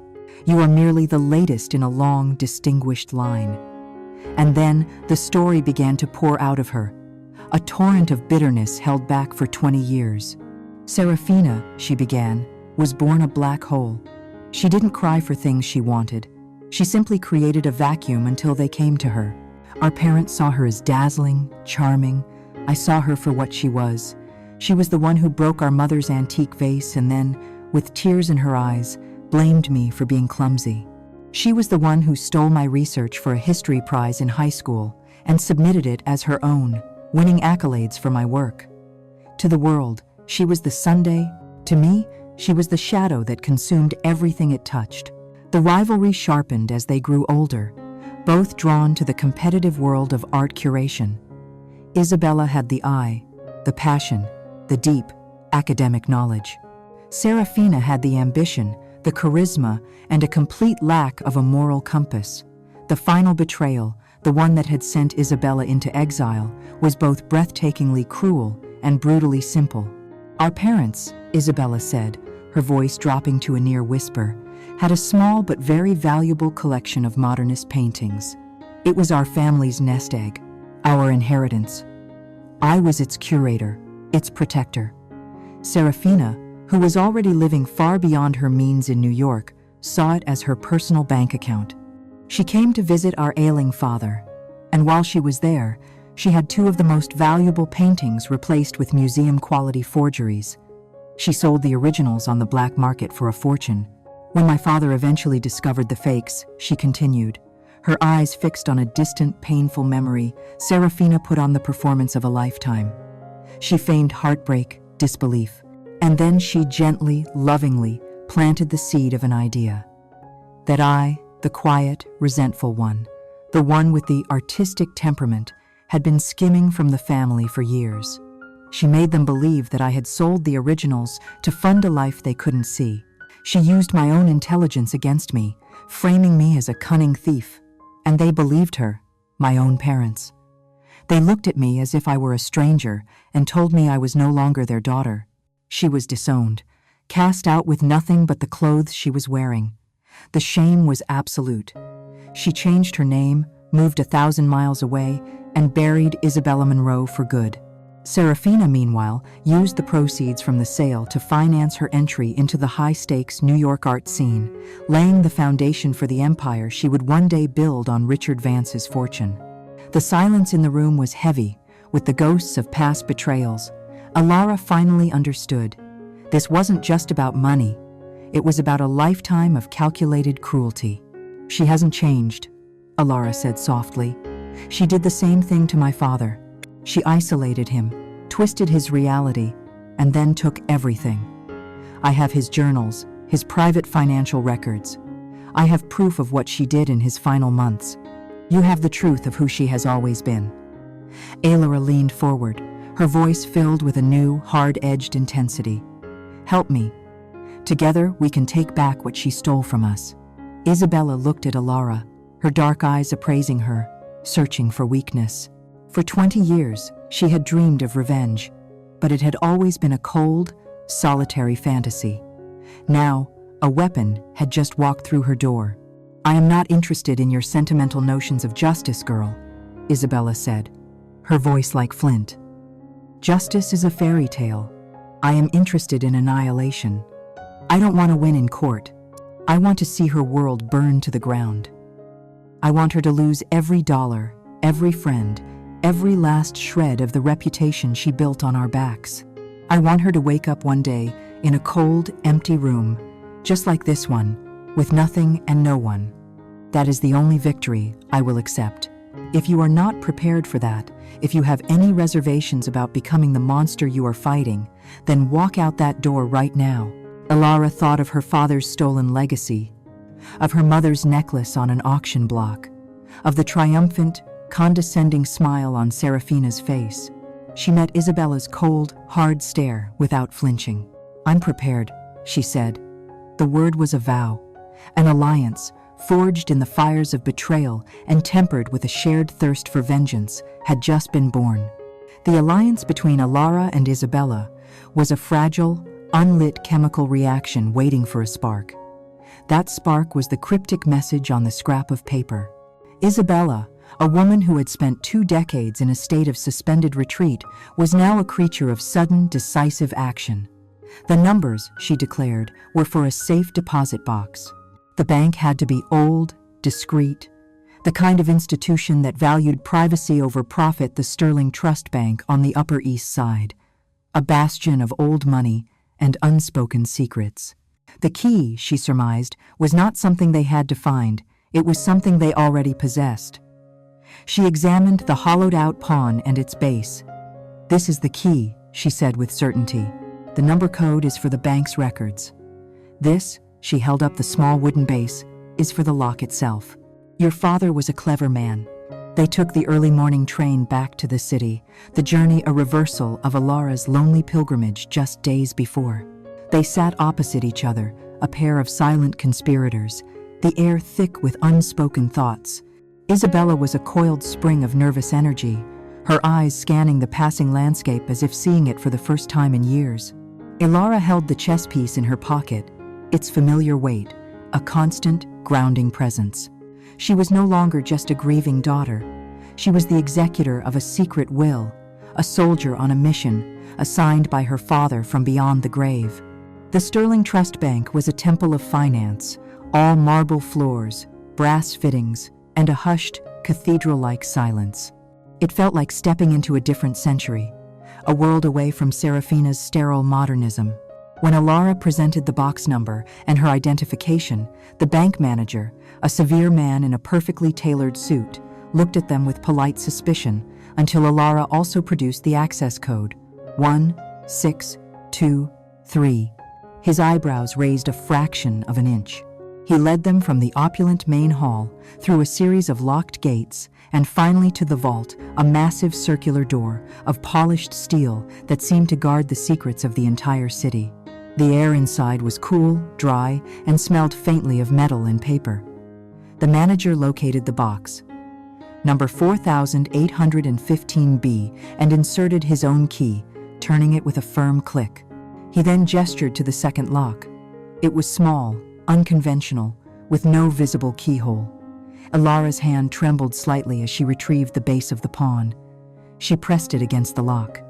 You are merely the latest in a long, distinguished line. And then the story began to pour out of her, a torrent of bitterness held back for 20 years. Seraphina, she began, was born a black hole. She didn't cry for things she wanted. She simply created a vacuum until they came to her. Our parents saw her as dazzling, charming. I saw her for what she was. She was the one who broke our mother's antique vase and then, with tears in her eyes, blamed me for being clumsy. She was the one who stole my research for a history prize in high school and submitted it as her own, winning accolades for my work. To the world, she was the Sunday. To me, she was the shadow that consumed everything it touched. The rivalry sharpened as they grew older, both drawn to the competitive world of art curation. Isabella had the eye, the passion, the deep, academic knowledge. Seraphina had the ambition, the charisma, and a complete lack of a moral compass. The final betrayal, the one that had sent Isabella into exile, was both breathtakingly cruel and brutally simple. Our parents, Isabella said, her voice dropping to a near whisper, had a small but very valuable collection of modernist paintings. It was our family's nest egg, our inheritance. I was its curator, its protector. Seraphina, who was already living far beyond her means in New York, saw it as her personal bank account. She came to visit our ailing father, and while she was there, she had two of the most valuable paintings replaced with museum-quality forgeries. She sold the originals on the black market for a fortune. When my father eventually discovered the fakes, she continued, her eyes fixed on a distant, painful memory, Seraphina put on the performance of a lifetime. She feigned heartbreak, disbelief, and then she gently, lovingly planted the seed of an idea. That I, the quiet, resentful one, the one with the artistic temperament, had been skimming from the family for years. She made them believe that I had sold the originals to fund a life they couldn't see. She used my own intelligence against me, framing me as a cunning thief. And they believed her. my own parents. They looked at me as if I were a stranger and told me I was no longer their daughter. She was disowned, cast out with nothing but the clothes she was wearing. The shame was absolute. She changed her name, moved 1,000 miles away, and buried Isabella Monroe for good. Serafina, meanwhile, used the proceeds from the sale to finance her entry into the high-stakes New York art scene, laying the foundation for the empire she would one day build on Richard Vance's fortune. The silence in the room was heavy, with the ghosts of past betrayals. Alara finally understood. This wasn't just about money. It was about a lifetime of calculated cruelty. "She hasn't changed," Alara said softly. "She did the same thing to my father. She isolated him, twisted his reality, and then took everything. I have his journals, his private financial records. I have proof of what she did in his final months. You have the truth of who she has always been." Alara leaned forward, her voice filled with a new, hard-edged intensity. "Help me. Together, we can take back what she stole from us." Isabella looked at Alara, her dark eyes appraising her, searching for weakness. For 20 years, she had dreamed of revenge, but it had always been a cold, solitary fantasy. Now, a weapon had just walked through her door. "I am not interested in your sentimental notions of justice, girl," Isabella said, her voice like flint. "Justice is a fairy tale. I am interested in annihilation. I don't want to win in court. I want to see her world burn to the ground. I want her to lose every dollar, every friend, every last shred of the reputation she built on our backs. I want her to wake up one day in a cold, empty room, just like this one, with nothing and no one. That is the only victory I will accept. If you are not prepared for that, if you have any reservations about becoming the monster you are fighting, then walk out that door right now." Alara thought of her father's stolen legacy, of her mother's necklace on an auction block, of the triumphant, condescending smile on Serafina's face. She met Isabella's cold, hard stare without flinching. "I'm prepared," she said. The word was a vow, an alliance, forged in the fires of betrayal and tempered with a shared thirst for vengeance, had just been born. The alliance between Alara and Isabella was a fragile, unlit chemical reaction waiting for a spark. That spark was the cryptic message on the scrap of paper. Isabella, a woman who had spent 2 decades in a state of suspended retreat, was now a creature of sudden, decisive action. The numbers, she declared, were for a safe deposit box. The bank had to be old, discreet, the kind of institution that valued privacy over profit. The Sterling Trust Bank on the Upper East Side, a bastion of old money and unspoken secrets. The key, she surmised, was not something they had to find, it was something they already possessed. She examined the hollowed-out pawn and its base. "This is the key," she said with certainty. "The number code is for the bank's records. This," she held up the small wooden base, "is for the lock itself. Your father was a clever man." They took the early morning train back to the city, the journey a reversal of Alara's lonely pilgrimage just days before. They sat opposite each other, a pair of silent conspirators, the air thick with unspoken thoughts. Isabella was a coiled spring of nervous energy, her eyes scanning the passing landscape as if seeing it for the first time in years. Alara held the chess piece in her pocket, its familiar weight, a constant, grounding presence. She was no longer just a grieving daughter. She was the executor of a secret will, a soldier on a mission, assigned by her father from beyond the grave. The Sterling Trust Bank was a temple of finance, all marble floors, brass fittings, and a hushed, cathedral-like silence. It felt like stepping into a different century, a world away from Serafina's sterile modernism. When Alara presented the box number and her identification, the bank manager, a severe man in a perfectly tailored suit, looked at them with polite suspicion until Alara also produced the access code, 1623. His eyebrows raised a fraction of an inch. He led them from the opulent main hall, through a series of locked gates, and finally to the vault, a massive circular door of polished steel that seemed to guard the secrets of the entire city. The air inside was cool, dry, and smelled faintly of metal and paper. The manager located the box. number 4815B, and inserted his own key, turning it with a firm click. He then gestured to the second lock. It was small, unconventional, with no visible keyhole. Ilara's hand trembled slightly as she retrieved the base of the pawn. She pressed it against the lock.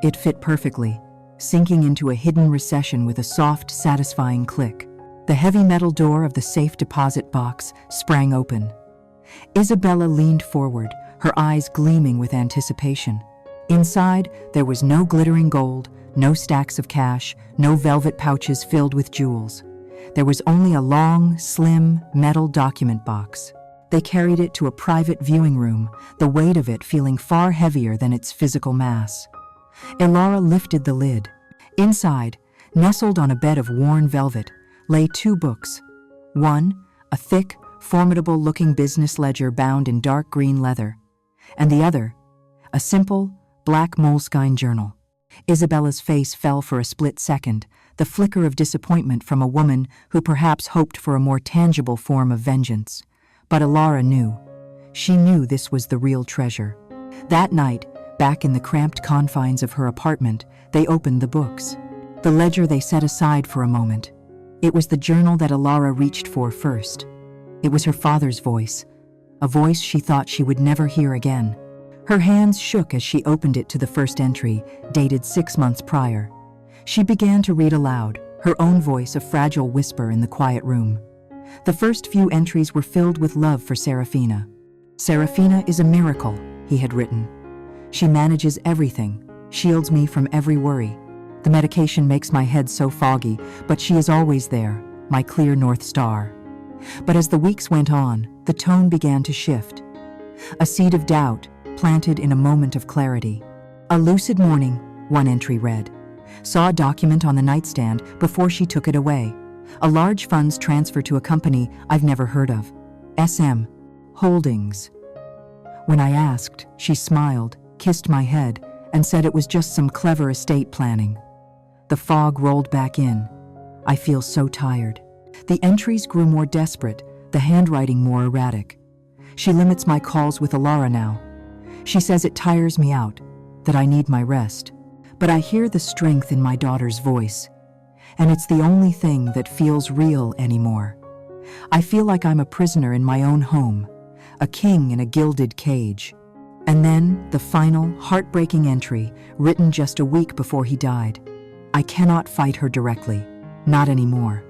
It fit perfectly, sinking into a hidden recession with a soft, satisfying click. The heavy metal door of the safe deposit box sprang open. Isabella leaned forward, her eyes gleaming with anticipation. Inside, there was no glittering gold, no stacks of cash, no velvet pouches filled with jewels. There was only a long, slim, metal document box. They carried it to a private viewing room, the weight of it feeling far heavier than its physical mass. Ilara lifted the lid. Inside, nestled on a bed of worn velvet, lay two books. One, a thick, formidable-looking business ledger bound in dark green leather, and the other, a simple, black moleskine journal. Isabella's face fell for a split second, the flicker of disappointment from a woman who perhaps hoped for a more tangible form of vengeance. But Ilara knew. She knew this was the real treasure. That night, back in the cramped confines of her apartment, they opened the books. The ledger they set aside for a moment. It was the journal that Ilara reached for first. It was her father's voice, a voice she thought she would never hear again. Her hands shook as she opened it to the first entry, dated 6 months prior. She began to read aloud, her own voice a fragile whisper in the quiet room. The first few entries were filled with love for Serafina. "Serafina is a miracle," he had written. "She manages everything, shields me from every worry. The medication makes my head so foggy, but she is always there, my clear North Star." But as the weeks went on, the tone began to shift. A seed of doubt, planted in a moment of clarity. "A lucid morning," one entry read. "Saw a document on the nightstand before she took it away. A large funds transfer to a company I've never heard of. SM Holdings." When I asked, she smiled, kissed my head, and said it was just some clever estate planning. The fog rolled back in. I feel so tired. The entries grew more desperate, the handwriting more erratic. She limits my calls with Ilara now. She says it tires me out, that I need my rest. But I hear the strength in my daughter's voice, and it's the only thing that feels real anymore. I feel like I'm a prisoner in my own home, a king in a gilded cage. And then the final, heartbreaking entry, written just a week before he died. "I cannot fight her directly, not anymore.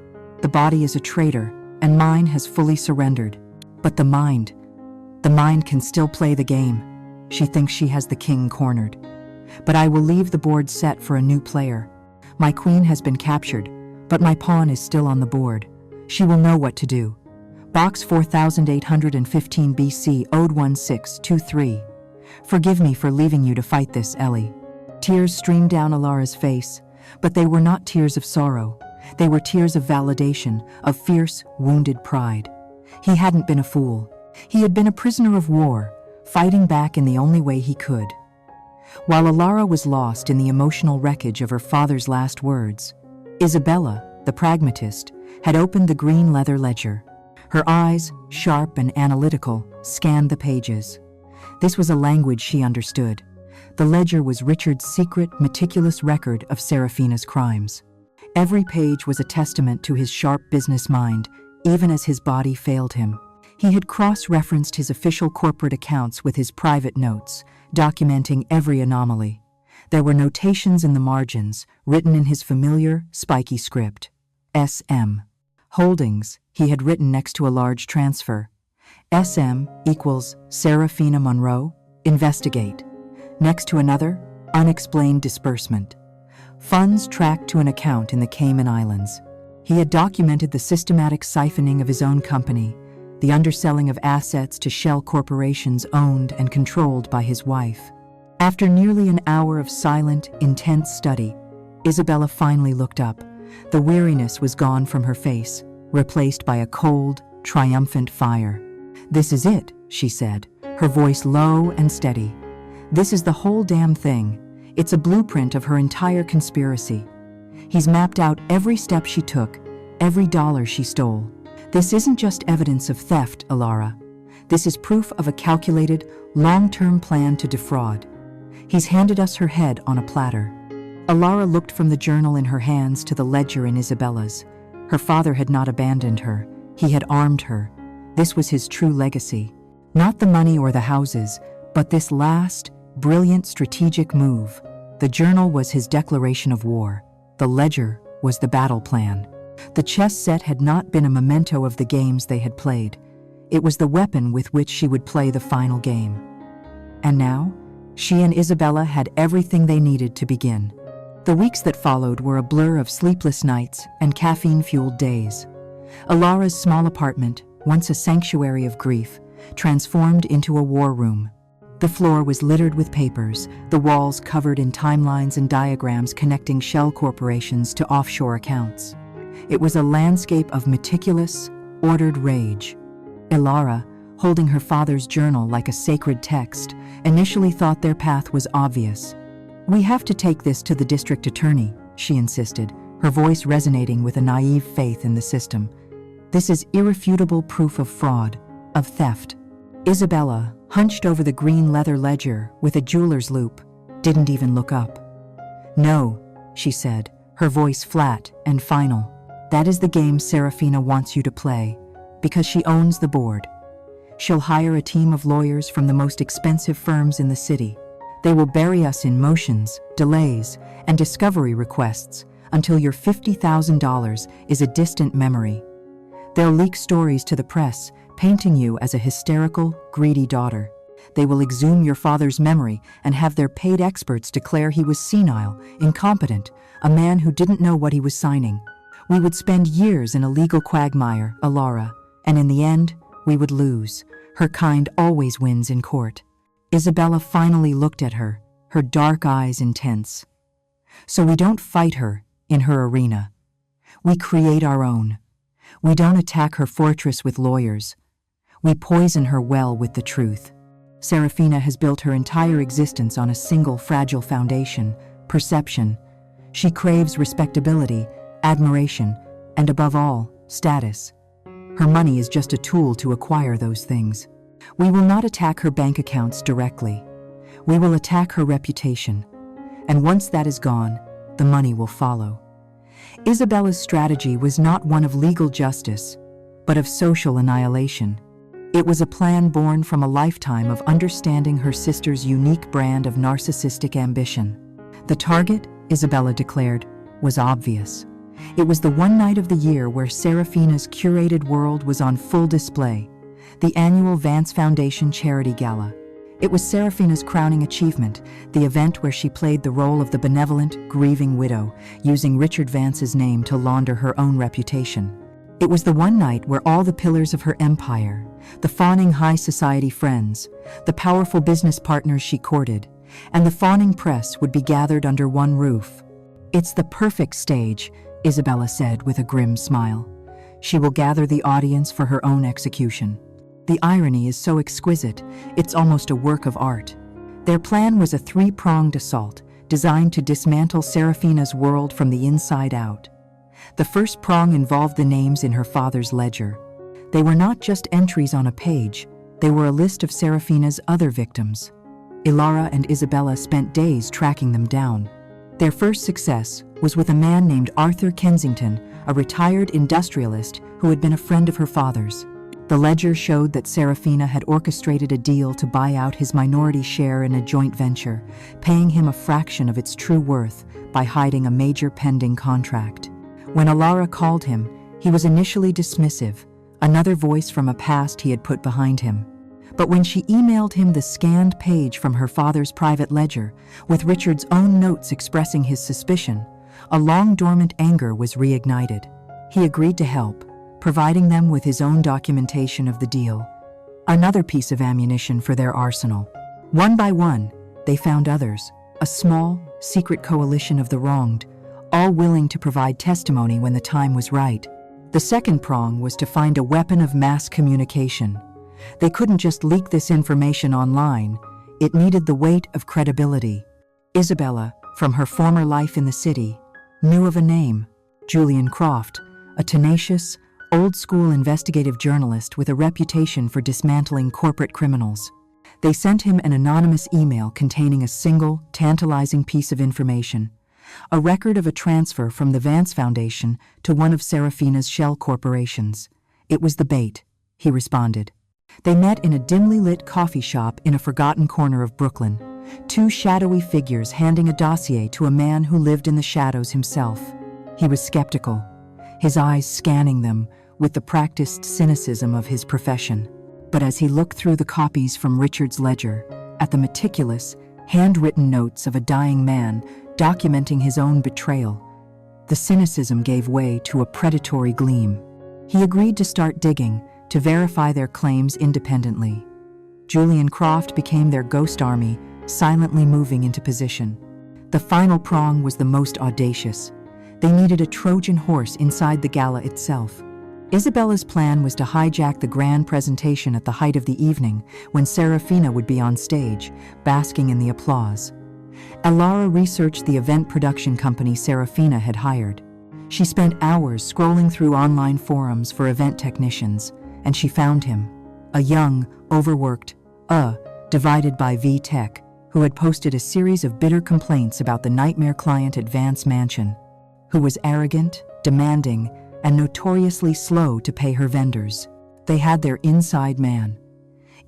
The body is a traitor, and mine has fully surrendered. But the mind can still play the game. She thinks she has the king cornered. But I will leave the board set for a new player. My queen has been captured, but my pawn is still on the board. She will know what to do. Box 4815 BC ode 1623. Forgive me for leaving you to fight this, Ellie." Tears streamed down Ilara's face, but they were not tears of sorrow. They were tears of validation, of fierce, wounded pride. He hadn't been a fool. He had been a prisoner of war, fighting back in the only way he could. While Ilara was lost in the emotional wreckage of her father's last words, Isabella, the pragmatist, had opened the green leather ledger. Her eyes, sharp and analytical, scanned the pages. This was a language she understood. The ledger was Richard's secret, meticulous record of Serafina's crimes. Every page was a testament to his sharp business mind, even as his body failed him. He had cross-referenced his official corporate accounts with his private notes, documenting every anomaly. There were notations in the margins, written in his familiar, spiky script. SM Holdings, he had written next to a large transfer. SM equals Serafina Monroe, investigate. Next to another, unexplained disbursement. Funds tracked to an account in the Cayman Islands. He had documented the systematic siphoning of his own company, the underselling of assets to shell corporations owned and controlled by his wife. After nearly an hour of silent, intense study, Isabella finally looked up. The weariness was gone from her face, replaced by a cold, triumphant fire. "This is it," she said, her voice low and steady. "This is the whole damn thing. It's a blueprint of her entire conspiracy. He's mapped out every step she took, every dollar she stole. This isn't just evidence of theft, Ilara. This is proof of a calculated, long-term plan to defraud. He's handed us her head on a platter. Alara looked from the journal in her hands to the ledger in Isabella's. Her father had not abandoned her. He had armed her. This was his true legacy. Not the money or the houses, but this last, brilliant strategic move. The journal was his declaration of war. The ledger was the battle plan. The chess set had not been a memento of the games they had played. It was the weapon with which she would play the final game. And now, she and Isabella had everything they needed to begin. The weeks that followed were a blur of sleepless nights and caffeine-fueled days. Alara's small apartment, once a sanctuary of grief, transformed into a war room. The floor was littered with papers, the walls covered in timelines and diagrams connecting shell corporations to offshore accounts. It was a landscape of meticulous, ordered rage. Alara, holding her father's journal like a sacred text, initially thought their path was obvious. "We have to take this to the district attorney," she insisted, her voice resonating with a naive faith in the system. "This is irrefutable proof of fraud, of theft." Isabella, hunched over the green leather ledger with a jeweler's loop, didn't even look up. "No," she said, her voice flat and final. "That is the game Serafina wants you to play, because she owns the board. She'll hire a team of lawyers from the most expensive firms in the city. They will bury us in motions, delays, and discovery requests until your $50,000 is a distant memory. They'll leak stories to the press, painting you as a hysterical, greedy daughter. They will exhume your father's memory and have their paid experts declare he was senile, incompetent, a man who didn't know what he was signing. We would spend years in a legal quagmire, Alara, and in the end, we would lose. Her kind always wins in court." Isabella finally looked at her, her dark eyes intense. "So we don't fight her in her arena. We create our own. We don't attack her fortress with lawyers. We poison her well with the truth." Serafina has built her entire existence on a single fragile foundation, perception. She craves respectability, admiration, and above all, status. Her money is just a tool to acquire those things. We will not attack her bank accounts directly. We will attack her reputation. And once that is gone, the money will follow. Isabella's strategy was not one of legal justice, but of social annihilation. It was a plan born from a lifetime of understanding her sister's unique brand of narcissistic ambition. The target, Isabella declared, was obvious. It was the one night of the year where Serafina's curated world was on full display, the annual Vance Foundation Charity Gala. It was Serafina's crowning achievement, the event where she played the role of the benevolent, grieving widow, using Richard Vance's name to launder her own reputation. It was the one night where all the pillars of her empire, the fawning high society friends, the powerful business partners she courted, and the fawning press would be gathered under one roof. "It's the perfect stage," Isabella said with a grim smile. "She will gather the audience for her own execution." The irony is so exquisite, it's almost a work of art. Their plan was a three-pronged assault, designed to dismantle Serafina's world from the inside out. The first prong involved the names in her father's ledger. They were not just entries on a page, they were a list of Serafina's other victims. Alara and Isabella spent days tracking them down. Their first success was with a man named Arthur Kensington, a retired industrialist who had been a friend of her father's. The ledger showed that Serafina had orchestrated a deal to buy out his minority share in a joint venture, paying him a fraction of its true worth by hiding a major pending contract. When Alara called him, he was initially dismissive, another voice from a past he had put behind him. But when she emailed him the scanned page from her father's private ledger, with Richard's own notes expressing his suspicion, a long-dormant anger was reignited. He agreed to help, providing them with his own documentation of the deal, another piece of ammunition for their arsenal. One by one, they found others, a small, secret coalition of the wronged, all willing to provide testimony when the time was right. The second prong was to find a weapon of mass communication. They couldn't just leak this information online, it needed the weight of credibility. Isabella, from her former life in the city, knew of a name, Julian Croft, a tenacious, old-school investigative journalist with a reputation for dismantling corporate criminals. They sent him an anonymous email containing a single, tantalizing piece of information, a record of a transfer from the Vance Foundation to one of Serafina's shell corporations. It was the bait, he responded. They met in a dimly lit coffee shop in a forgotten corner of Brooklyn, two shadowy figures handing a dossier to a man who lived in the shadows himself. He was skeptical, his eyes scanning them with the practiced cynicism of his profession. But as he looked through the copies from Richard's ledger, at the meticulous, handwritten notes of a dying man documenting his own betrayal, the cynicism gave way to a predatory gleam. He agreed to start digging, to verify their claims independently. Julian Croft became their ghost army, silently moving into position. The final prong was the most audacious. They needed a Trojan horse inside the gala itself. Isabella's plan was to hijack the grand presentation at the height of the evening, when Serafina would be on stage, basking in the applause. Alara researched the event production company Serafina had hired. She spent hours scrolling through online forums for event technicians, and she found him, a young, overworked, divided by V-Tech, who had posted a series of bitter complaints about the nightmare client at Vance Mansion, who was arrogant, demanding, and notoriously slow to pay her vendors. They had their inside man.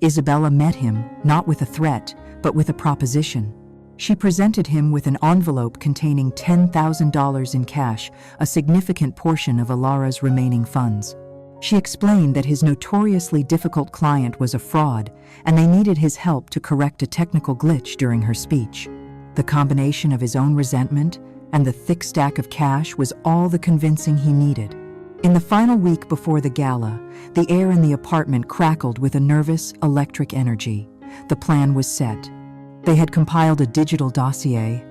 Isabella met him, not with a threat, but with a proposition. She presented him with an envelope containing $10,000 in cash, a significant portion of Alara's remaining funds. She explained that his notoriously difficult client was a fraud, and they needed his help to correct a technical glitch during her speech. The combination of his own resentment and the thick stack of cash was all the convincing he needed. In the final week before the gala, the air in the apartment crackled with a nervous, electric energy. The plan was set. They had compiled a digital dossier,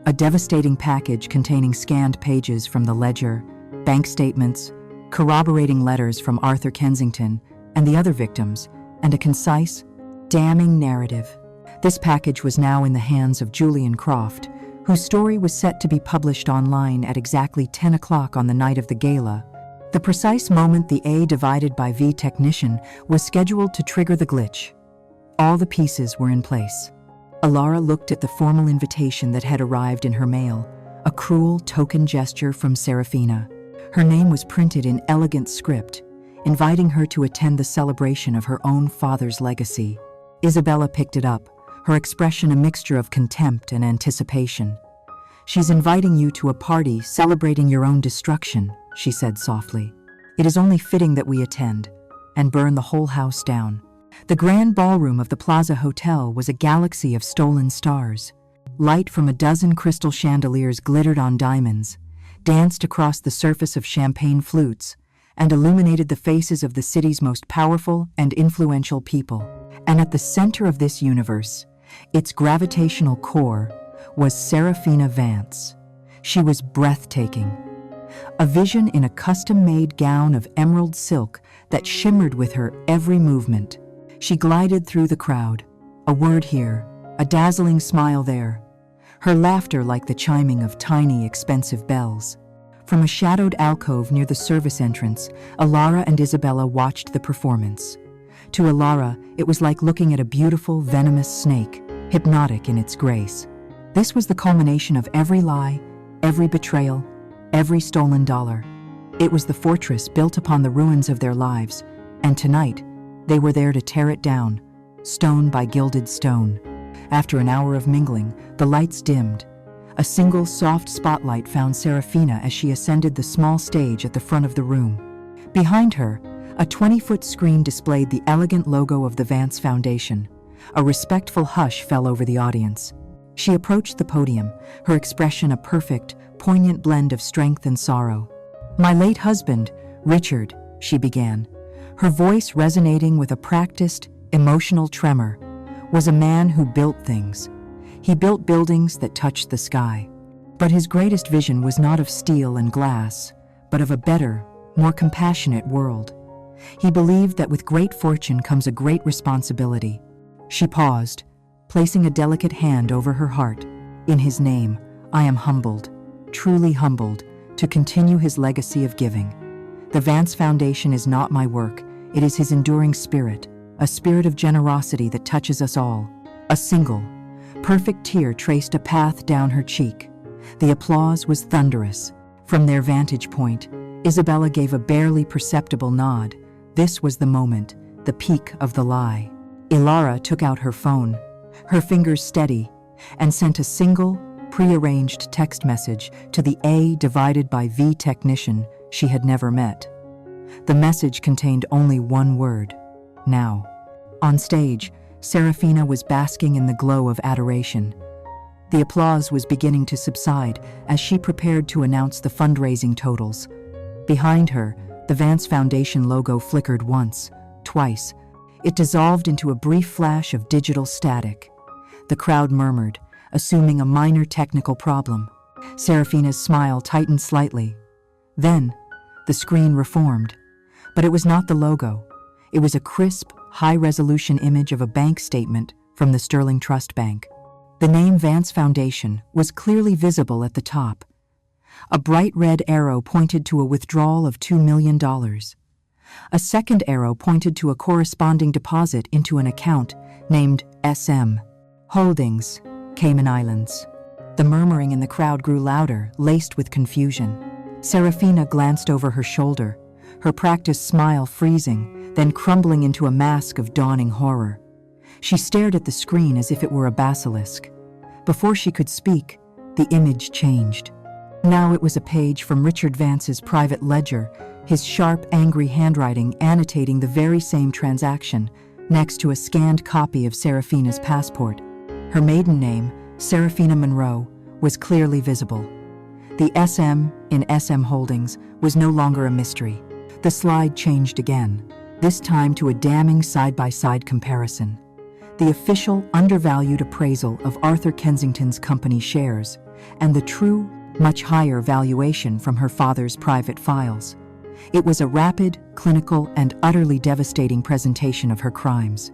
a devastating package containing scanned pages from the ledger, bank statements, corroborating letters from Arthur Kensington and the other victims, and a concise, damning narrative. This package was now in the hands of Julian Croft, whose story was set to be published online at exactly 10 o'clock on the night of the gala, the precise moment the A divided by V technician was scheduled to trigger the glitch. All the pieces were in place. Alara looked at the formal invitation that had arrived in her mail, a cruel token gesture from Serafina. Her name was printed in elegant script, inviting her to attend the celebration of her own father's legacy. Isabella picked it up, her expression a mixture of contempt and anticipation. "She's inviting you to a party celebrating your own destruction," she said softly. "It is only fitting that we attend and burn the whole house down." The grand ballroom of the Plaza Hotel was a galaxy of stolen stars. Light from a dozen crystal chandeliers glittered on diamonds, danced across the surface of champagne flutes, and illuminated the faces of the city's most powerful and influential people. And at the center of this universe, its gravitational core, was Serafina Vance. She was breathtaking. A vision in a custom-made gown of emerald silk that shimmered with her every movement. She glided through the crowd, a word here, a dazzling smile there, her laughter like the chiming of tiny, expensive bells. From a shadowed alcove near the service entrance, Alara and Isabella watched the performance. To Alara, it was like looking at a beautiful, venomous snake, hypnotic in its grace. This was the culmination of every lie, every betrayal, every stolen dollar. It was the fortress built upon the ruins of their lives, and tonight, they were there to tear it down, stone by gilded stone. After an hour of mingling, the lights dimmed. A single soft spotlight found Serafina as she ascended the small stage at the front of the room. Behind her, a 20-foot screen displayed the elegant logo of the Vance Foundation. A respectful hush fell over the audience. She approached the podium, her expression a perfect, poignant blend of strength and sorrow. "My late husband, Richard," she began, her voice resonating with a practiced, emotional tremor, "was a man who built things. He built buildings that touched the sky. But his greatest vision was not of steel and glass, but of a better, more compassionate world. He believed that with great fortune comes a great responsibility." She paused, placing a delicate hand over her heart. "In his name, I am humbled, truly humbled, to continue his legacy of giving." The Vance Foundation is not my work. It is his enduring spirit, a spirit of generosity that touches us all. A single, perfect tear traced a path down her cheek. The applause was thunderous. From their vantage point, Isabella gave a barely perceptible nod. This was the moment, the peak of the lie. Ilara took out her phone, her fingers steady, and sent a single, prearranged text message to the A divided by V technician she had never met. The message contained only one word: now. On stage, Serafina was basking in the glow of adoration. The applause was beginning to subside as she prepared to announce the fundraising totals. Behind her, the Vance Foundation logo flickered once, twice. It dissolved into a brief flash of digital static. The crowd murmured, assuming a minor technical problem. Serafina's smile tightened slightly. Then, the screen reformed. But it was not the logo. It was a crisp, high-resolution image of a bank statement from the Sterling Trust Bank. The name Vance Foundation was clearly visible at the top. A bright red arrow pointed to a withdrawal of $2 million. A second arrow pointed to a corresponding deposit into an account named SM Holdings, Cayman Islands. The murmuring in the crowd grew louder, laced with confusion. Serafina glanced over her shoulder, her practiced smile freezing, then crumbling into a mask of dawning horror. She stared at the screen as if it were a basilisk. Before she could speak, the image changed. Now it was a page from Richard Vance's private ledger, his sharp, angry handwriting annotating the very same transaction, next to a scanned copy of Serafina's passport. Her maiden name, Serafina Monroe, was clearly visible. The SM in SM Holdings was no longer a mystery. The slide changed again, this time to a damning side-by-side comparison. The official undervalued appraisal of Arthur Kensington's company shares, and the true, much higher valuation from her father's private files. It was a rapid, clinical, and utterly devastating presentation of her crimes.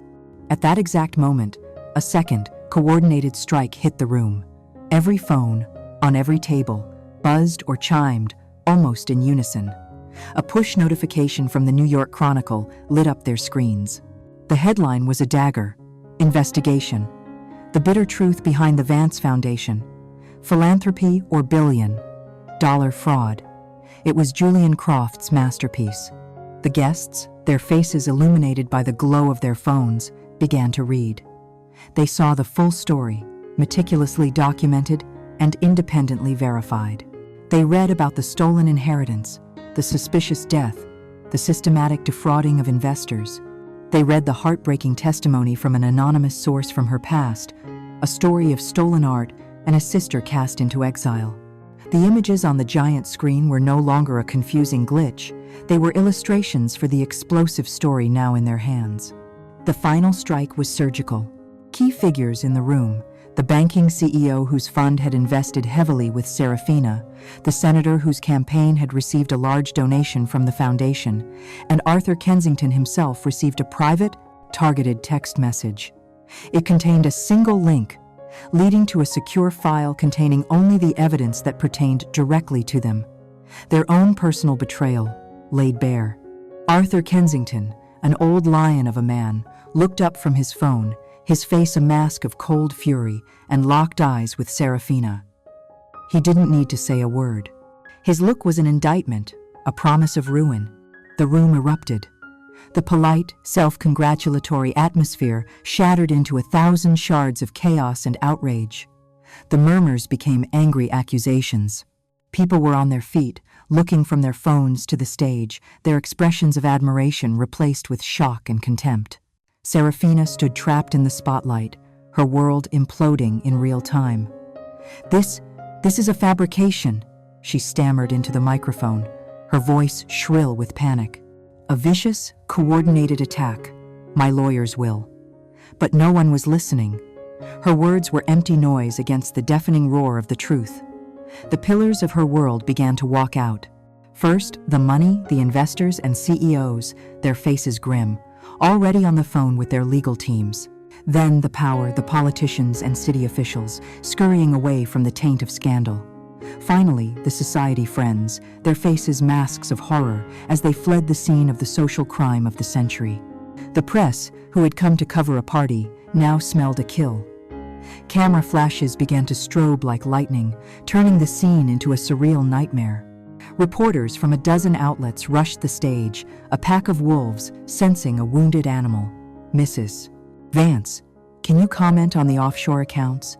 At that exact moment, a second, coordinated strike hit the room. Every phone, on every table, buzzed or chimed, almost in unison. A push notification from the New York Chronicle lit up their screens. The headline was a dagger: Investigation. The bitter truth behind the Vance Foundation. Philanthropy or billion-dollar fraud. It was Julian Croft's masterpiece. The guests, their faces illuminated by the glow of their phones, began to read. They saw the full story, meticulously documented and independently verified. They read about the stolen inheritance, the suspicious death, the systematic defrauding of investors. They read the heartbreaking testimony from an anonymous source from her past, a story of stolen art and a sister cast into exile. The images on the giant screen were no longer a confusing glitch. They were illustrations for the explosive story now in their hands. The final strike was surgical. Key figures in the room: the banking CEO whose fund had invested heavily with Serafina, the senator whose campaign had received a large donation from the foundation, and Arthur Kensington himself received a private, targeted text message. It contained a single link, leading to a secure file containing only the evidence that pertained directly to them. Their own personal betrayal, laid bare. Arthur Kensington, an old lion of a man, looked up from his phone, his face a mask of cold fury, and locked eyes with Serafina. He didn't need to say a word. His look was an indictment, a promise of ruin. The room erupted. The polite, self-congratulatory atmosphere shattered into 1,000 shards of chaos and outrage. The murmurs became angry accusations. People were on their feet, looking from their phones to the stage, their expressions of admiration replaced with shock and contempt. Serafina stood trapped in the spotlight, her world imploding in real time. This is a fabrication," she stammered into the microphone, her voice shrill with panic. "A vicious, coordinated attack. My lawyers will." But no one was listening. Her words were empty noise against the deafening roar of the truth. The pillars of her world began to walk out. First, the money, the investors, and CEOs, their faces grim, already on the phone with their legal teams. Then the power, the politicians and city officials, scurrying away from the taint of scandal. Finally, the society friends, their faces masks of horror as they fled the scene of the social crime of the century. The press, who had come to cover a party, now smelled a kill. Camera flashes began to strobe like lightning, turning the scene into a surreal nightmare. Reporters from a dozen outlets rushed the stage, a pack of wolves sensing a wounded animal. Mrs. Vance, can you comment on the offshore accounts?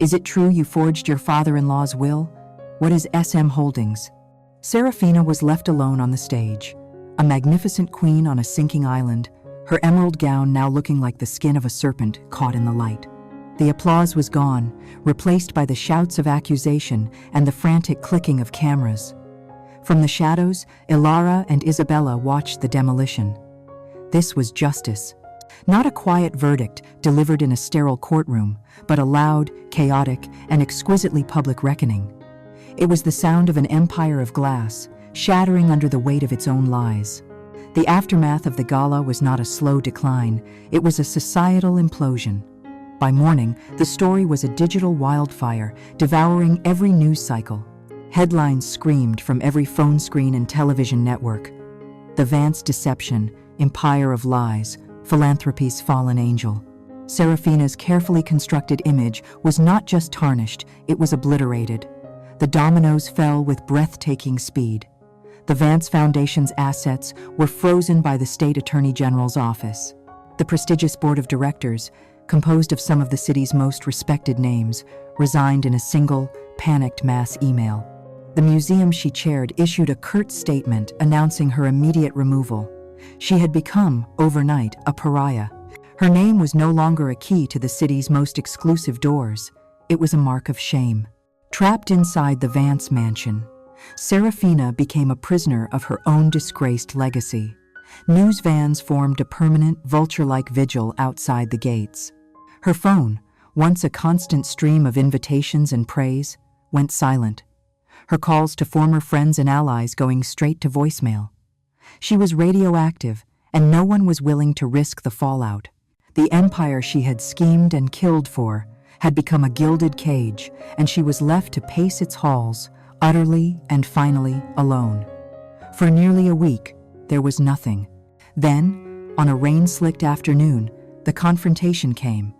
Is it true you forged your father-in-law's will? What is SM Holdings? Serafina was left alone on the stage, a magnificent queen on a sinking island, her emerald gown now looking like the skin of a serpent caught in the light. The applause was gone, replaced by the shouts of accusation and the frantic clicking of cameras. From the shadows, Ilara and Isabella watched the demolition. This was justice. Not a quiet verdict delivered in a sterile courtroom, but a loud, chaotic, and exquisitely public reckoning. It was the sound of an empire of glass, shattering under the weight of its own lies. The aftermath of the gala was not a slow decline, it was a societal implosion. By morning, the story was a digital wildfire, devouring every news cycle. Headlines screamed from every phone screen and television network. The Vance deception, empire of lies, philanthropy's fallen angel. Serafina's carefully constructed image was not just tarnished, it was obliterated. The dominoes fell with breathtaking speed. The Vance Foundation's assets were frozen by the State Attorney General's office. The prestigious board of directors, composed of some of the city's most respected names, resigned in a single, panicked mass email. The museum she chaired issued a curt statement announcing her immediate removal. She had become, overnight, a pariah. Her name was no longer a key to the city's most exclusive doors. It was a mark of shame. Trapped inside the Vance mansion, Serafina became a prisoner of her own disgraced legacy. News vans formed a permanent, vulture-like vigil outside the gates. Her phone, once a constant stream of invitations and praise, went silent. Her calls to former friends and allies going straight to voicemail. She was radioactive, and no one was willing to risk the fallout. The empire she had schemed and killed for had become a gilded cage, and she was left to pace its halls, utterly and finally alone. For nearly a week, there was nothing. Then, on a rain-slicked afternoon, the confrontation came.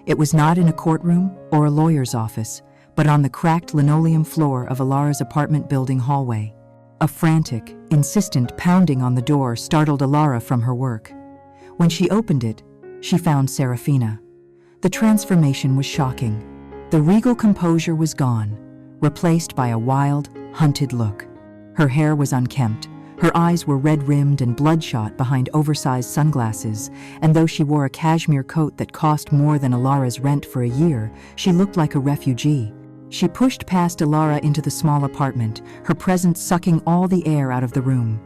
It was not in a courtroom or a lawyer's office, but on the cracked linoleum floor of Ilara's apartment building hallway. A frantic, insistent pounding on the door startled Ilara from her work. When she opened it, she found Serafina. The transformation was shocking. The regal composure was gone, replaced by a wild, hunted look. Her hair was unkempt, her eyes were red-rimmed and bloodshot behind oversized sunglasses, and though she wore a cashmere coat that cost more than Ilara's rent for a year, she looked like a refugee. She pushed past Ilara into the small apartment, her presence sucking all the air out of the room.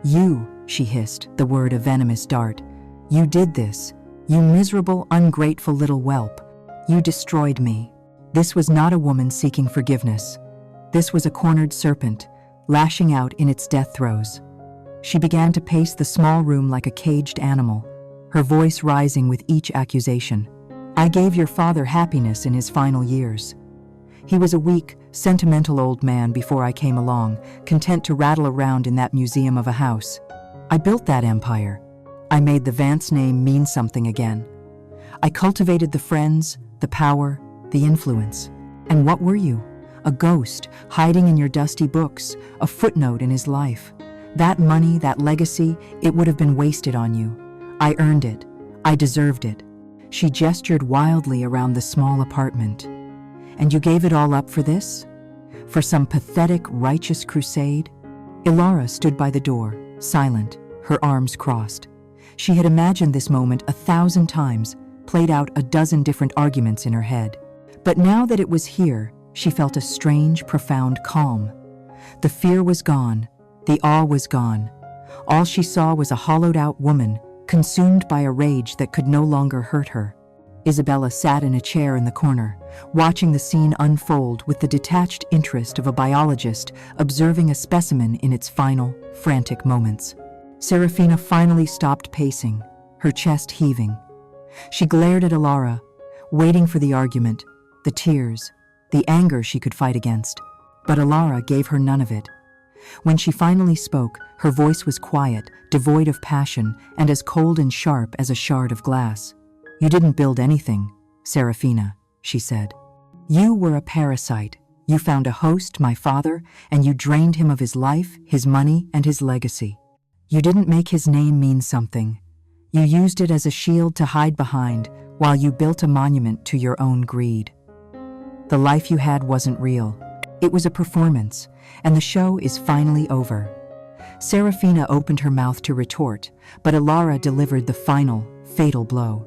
"You," she hissed, the word a venomous dart. "You did this. You miserable, ungrateful little whelp. You destroyed me." This was not a woman seeking forgiveness. This was a cornered serpent, lashing out in its death throes. She began to pace the small room like a caged animal, her voice rising with each accusation. "I gave your father happiness in his final years. He was a weak, sentimental old man before I came along, content to rattle around in that museum of a house. I built that empire. I made the Vance name mean something again. I cultivated the friends, the power, the influence. And what were you? A ghost, hiding in your dusty books, a footnote in his life. That money, that legacy, it would have been wasted on you. I earned it. I deserved it." She gestured wildly around the small apartment. "And you gave it all up for this? For some pathetic, righteous crusade?" Ilara stood by the door, silent, her arms crossed. She had imagined this moment 1,000 times, played out a dozen different arguments in her head. But now that it was here, she felt a strange, profound calm. The fear was gone, the awe was gone. All she saw was a hollowed-out woman, consumed by a rage that could no longer hurt her. Isabella sat in a chair in the corner, watching the scene unfold with the detached interest of a biologist observing a specimen in its final, frantic moments. Serafina finally stopped pacing, her chest heaving. She glared at Ilara, waiting for the argument, the tears, the anger she could fight against. But Alara gave her none of it. When she finally spoke, her voice was quiet, devoid of passion, and as cold and sharp as a shard of glass. "You didn't build anything, Serafina," she said. "You were a parasite. You found a host, my father, and you drained him of his life, his money, and his legacy. You didn't make his name mean something. You used it as a shield to hide behind while you built a monument to your own greed. The life you had wasn't real. It was a performance, and the show is finally over." Serafina opened her mouth to retort, but Alara delivered the final, fatal blow.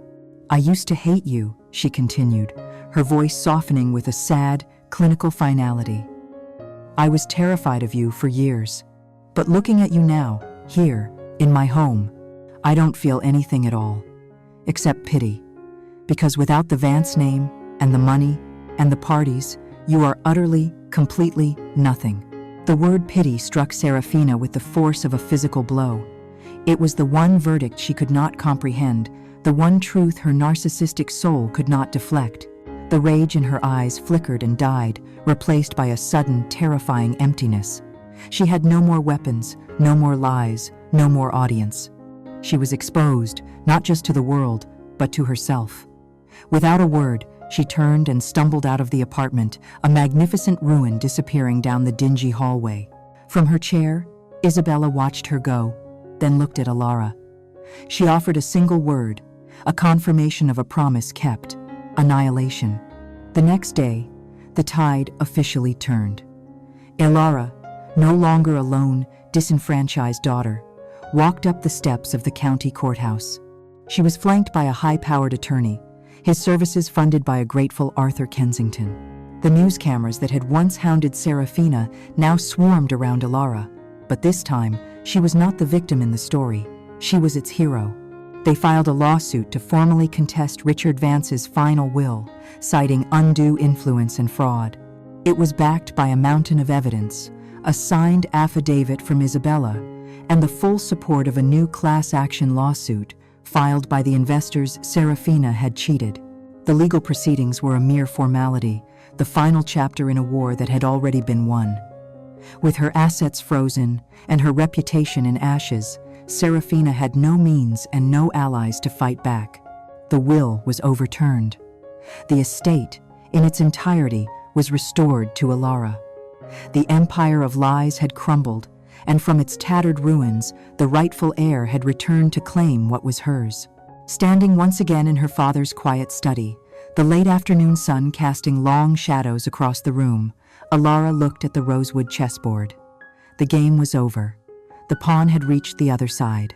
"I used to hate you," she continued, her voice softening with a sad, clinical finality. "I was terrified of you for years. But looking at you now, here, in my home, I don't feel anything at all, except pity. Because without the Vance name, and the money, and the parties, you are utterly, completely nothing." The word pity struck Serafina with the force of a physical blow. It was the one verdict she could not comprehend, the one truth her narcissistic soul could not deflect. The rage in her eyes flickered and died, replaced by a sudden, terrifying emptiness. She had no more weapons, no more lies, no more audience. She was exposed, not just to the world, but to herself. Without a word, she turned and stumbled out of the apartment, a magnificent ruin disappearing down the dingy hallway. From her chair, Isabella watched her go, then looked at Alara. She offered a single word, a confirmation of a promise kept: annihilation. The next day, the tide officially turned. Alara, no longer a lone, disenfranchised daughter, walked up the steps of the county courthouse. She was flanked by a high-powered attorney, his services funded by a grateful Arthur Kensington. The news cameras that had once hounded Serafina now swarmed around Alara, but this time, she was not the victim in the story. She was its hero. They filed a lawsuit to formally contest Richard Vance's final will, citing undue influence and fraud. It was backed by a mountain of evidence, a signed affidavit from Isabella, and the full support of a new class action lawsuit filed by the investors Serafina had cheated. The legal proceedings were a mere formality, the final chapter in a war that had already been won. With her assets frozen and her reputation in ashes, Serafina had no means and no allies to fight back. The will was overturned. The estate, in its entirety, was restored to Alara. The empire of lies had crumbled, and from its tattered ruins, the rightful heir had returned to claim what was hers. Standing once again in her father's quiet study, the late afternoon sun casting long shadows across the room, Alara looked at the rosewood chessboard. The game was over. The pawn had reached the other side.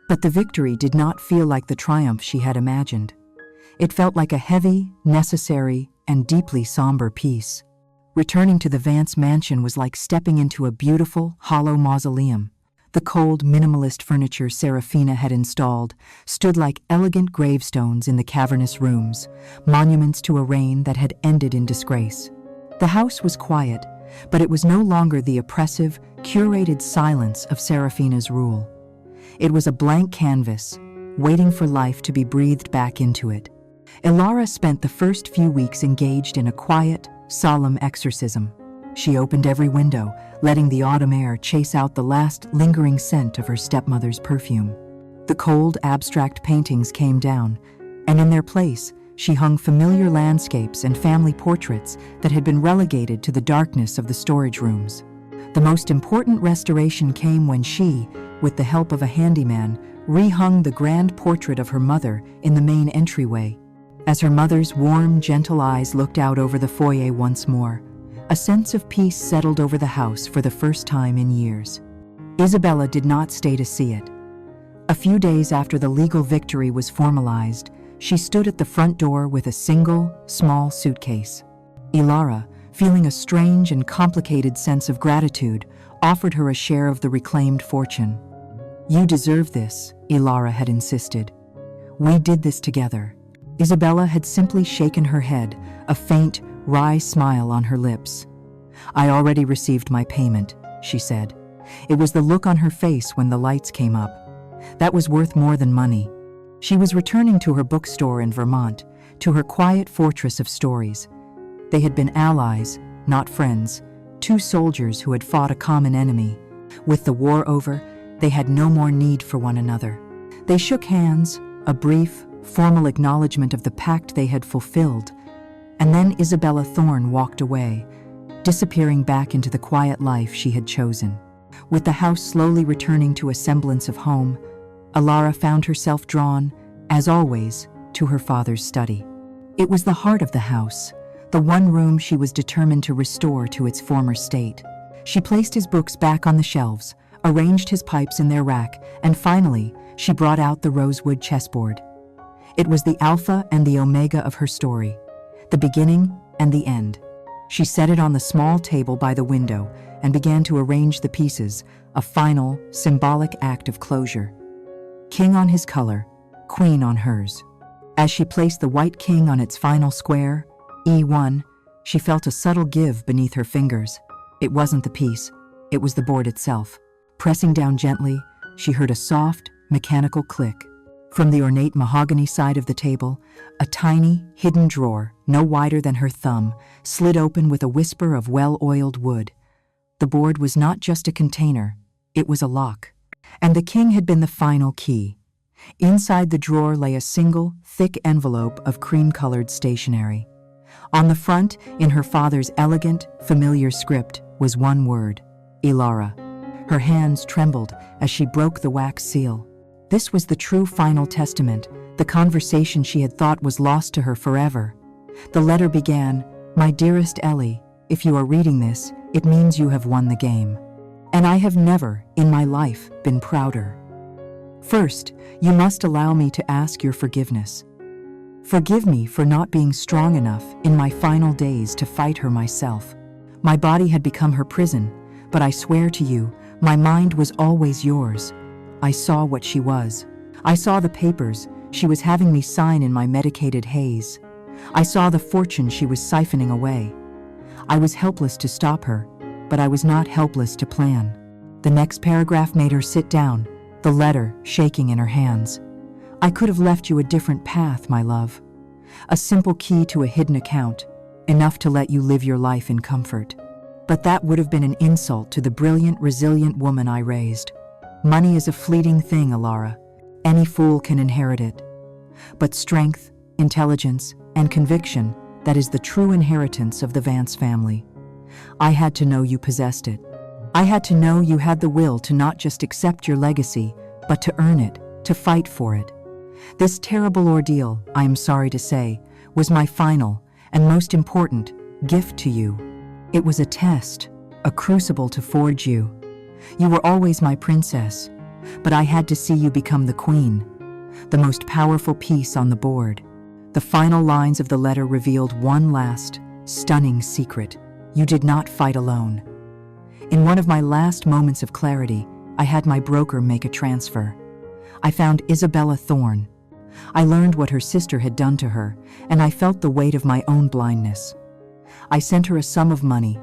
But the victory did not feel like the triumph she had imagined. It felt like a heavy, necessary, and deeply somber peace. Returning to the Vance mansion was like stepping into a beautiful, hollow mausoleum. The cold, minimalist furniture Serafina had installed stood like elegant gravestones in the cavernous rooms, monuments to a reign that had ended in disgrace. The house was quiet, but it was no longer the oppressive, curated silence of Serafina's rule. It was a blank canvas, waiting for life to be breathed back into it. Alara spent the first few weeks engaged in a quiet, solemn exorcism. She opened every window, letting the autumn air chase out the last lingering scent of her stepmother's perfume. The cold, abstract paintings came down, and in their place, she hung familiar landscapes and family portraits that had been relegated to the darkness of the storage rooms. The most important restoration came when she, with the help of a handyman, rehung the grand portrait of her mother in the main entryway. As her mother's warm, gentle eyes looked out over the foyer once more, a sense of peace settled over the house for the first time in years. Isabella did not stay to see it. A few days after the legal victory was formalized, she stood at the front door with a single, small suitcase. Alara, feeling a strange and complicated sense of gratitude, offered her a share of the reclaimed fortune. "You deserve this," Alara had insisted. "We did this together." Isabella had simply shaken her head, a faint, wry smile on her lips. "I already received my payment," she said. It was the look on her face when the lights came up. That was worth more than money. She was returning to her bookstore in Vermont, to her quiet fortress of stories. They had been allies, not friends, two soldiers who had fought a common enemy. With the war over, they had no more need for one another. They shook hands, a brief, formal acknowledgement of the pact they had fulfilled, and then Isabella Thorne walked away, disappearing back into the quiet life she had chosen. With the house slowly returning to a semblance of home, Alara found herself drawn, as always, to her father's study. It was the heart of the house, the one room she was determined to restore to its former state. She placed his books back on the shelves, arranged his pipes in their rack, and finally, she brought out the rosewood chessboard. It was the alpha and the omega of her story, the beginning and the end. She set it on the small table by the window and began to arrange the pieces, a final, symbolic act of closure. King on his color, queen on hers. As she placed the white king on its final square, E1, she felt a subtle give beneath her fingers. It wasn't the piece, it was the board itself. Pressing down gently, she heard a soft, mechanical click. From the ornate mahogany side of the table, a tiny, hidden drawer, no wider than her thumb, slid open with a whisper of well-oiled wood. The board was not just a container, it was a lock. And the king had been the final key. Inside the drawer lay a single, thick envelope of cream-colored stationery. On the front, in her father's elegant, familiar script, was one word: Ilara. Her hands trembled as she broke the wax seal. This was the true final testament, the conversation she had thought was lost to her forever. The letter began, "My dearest Ellie, if you are reading this, it means you have won the game. And I have never, in my life, been prouder. First, you must allow me to ask your forgiveness. Forgive me for not being strong enough in my final days to fight her myself. My body had become her prison, but I swear to you, my mind was always yours. I saw what she was. I saw the papers she was having me sign in my medicated haze. I saw the fortune she was siphoning away. I was helpless to stop her, but I was not helpless to plan." The next paragraph made her sit down, the letter shaking in her hands. "I could have left you a different path, my love. A simple key to a hidden account, enough to let you live your life in comfort. But that would have been an insult to the brilliant, resilient woman I raised. Money is a fleeting thing, Alara. Any fool can inherit it. But strength, intelligence, and conviction, that is the true inheritance of the Vance family. I had to know you possessed it. I had to know you had the will to not just accept your legacy, but to earn it, to fight for it. This terrible ordeal, I am sorry to say, was my final, and most important, gift to you. It was a test, a crucible to forge you. You were always my princess, but I had to see you become the queen, the most powerful piece on the board." The final lines of the letter revealed one last, stunning secret. You did not fight alone. In one of my last moments of clarity, I had my broker make a transfer. I found Isabella Thorne. I learned what her sister had done to her, and I felt the weight of my own blindness. I sent her a sum of money,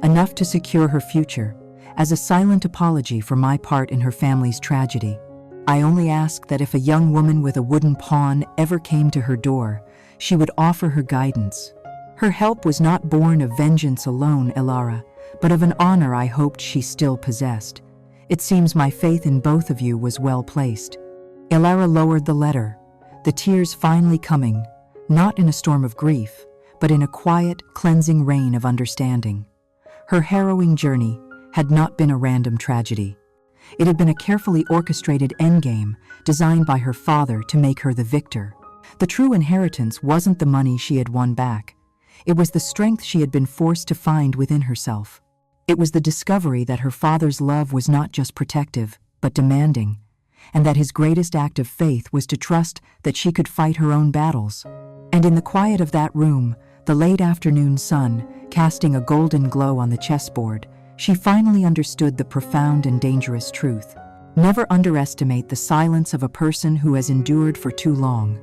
enough to secure her future, as a silent apology for my part in her family's tragedy. I only asked that if a young woman with a wooden pawn ever came to her door, she would offer her guidance. Her help was not born of vengeance alone, Ilara, but of an honor I hoped she still possessed. It seems my faith in both of you was well placed." Ilara lowered the letter, the tears finally coming, not in a storm of grief, but in a quiet, cleansing rain of understanding. Her harrowing journey had not been a random tragedy. It had been a carefully orchestrated endgame designed by her father to make her the victor. The true inheritance wasn't the money she had won back. It was the strength she had been forced to find within herself. It was the discovery that her father's love was not just protective, but demanding, and that his greatest act of faith was to trust that she could fight her own battles. And in the quiet of that room, the late afternoon sun casting a golden glow on the chessboard, she finally understood the profound and dangerous truth. Never underestimate the silence of a person who has endured for too long.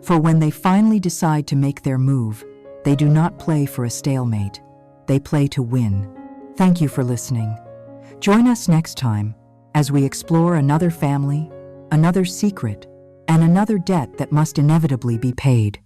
For when they finally decide to make their move, they do not play for a stalemate. They play to win. Thank you for listening. Join us next time as we explore another family, another secret, and another debt that must inevitably be paid.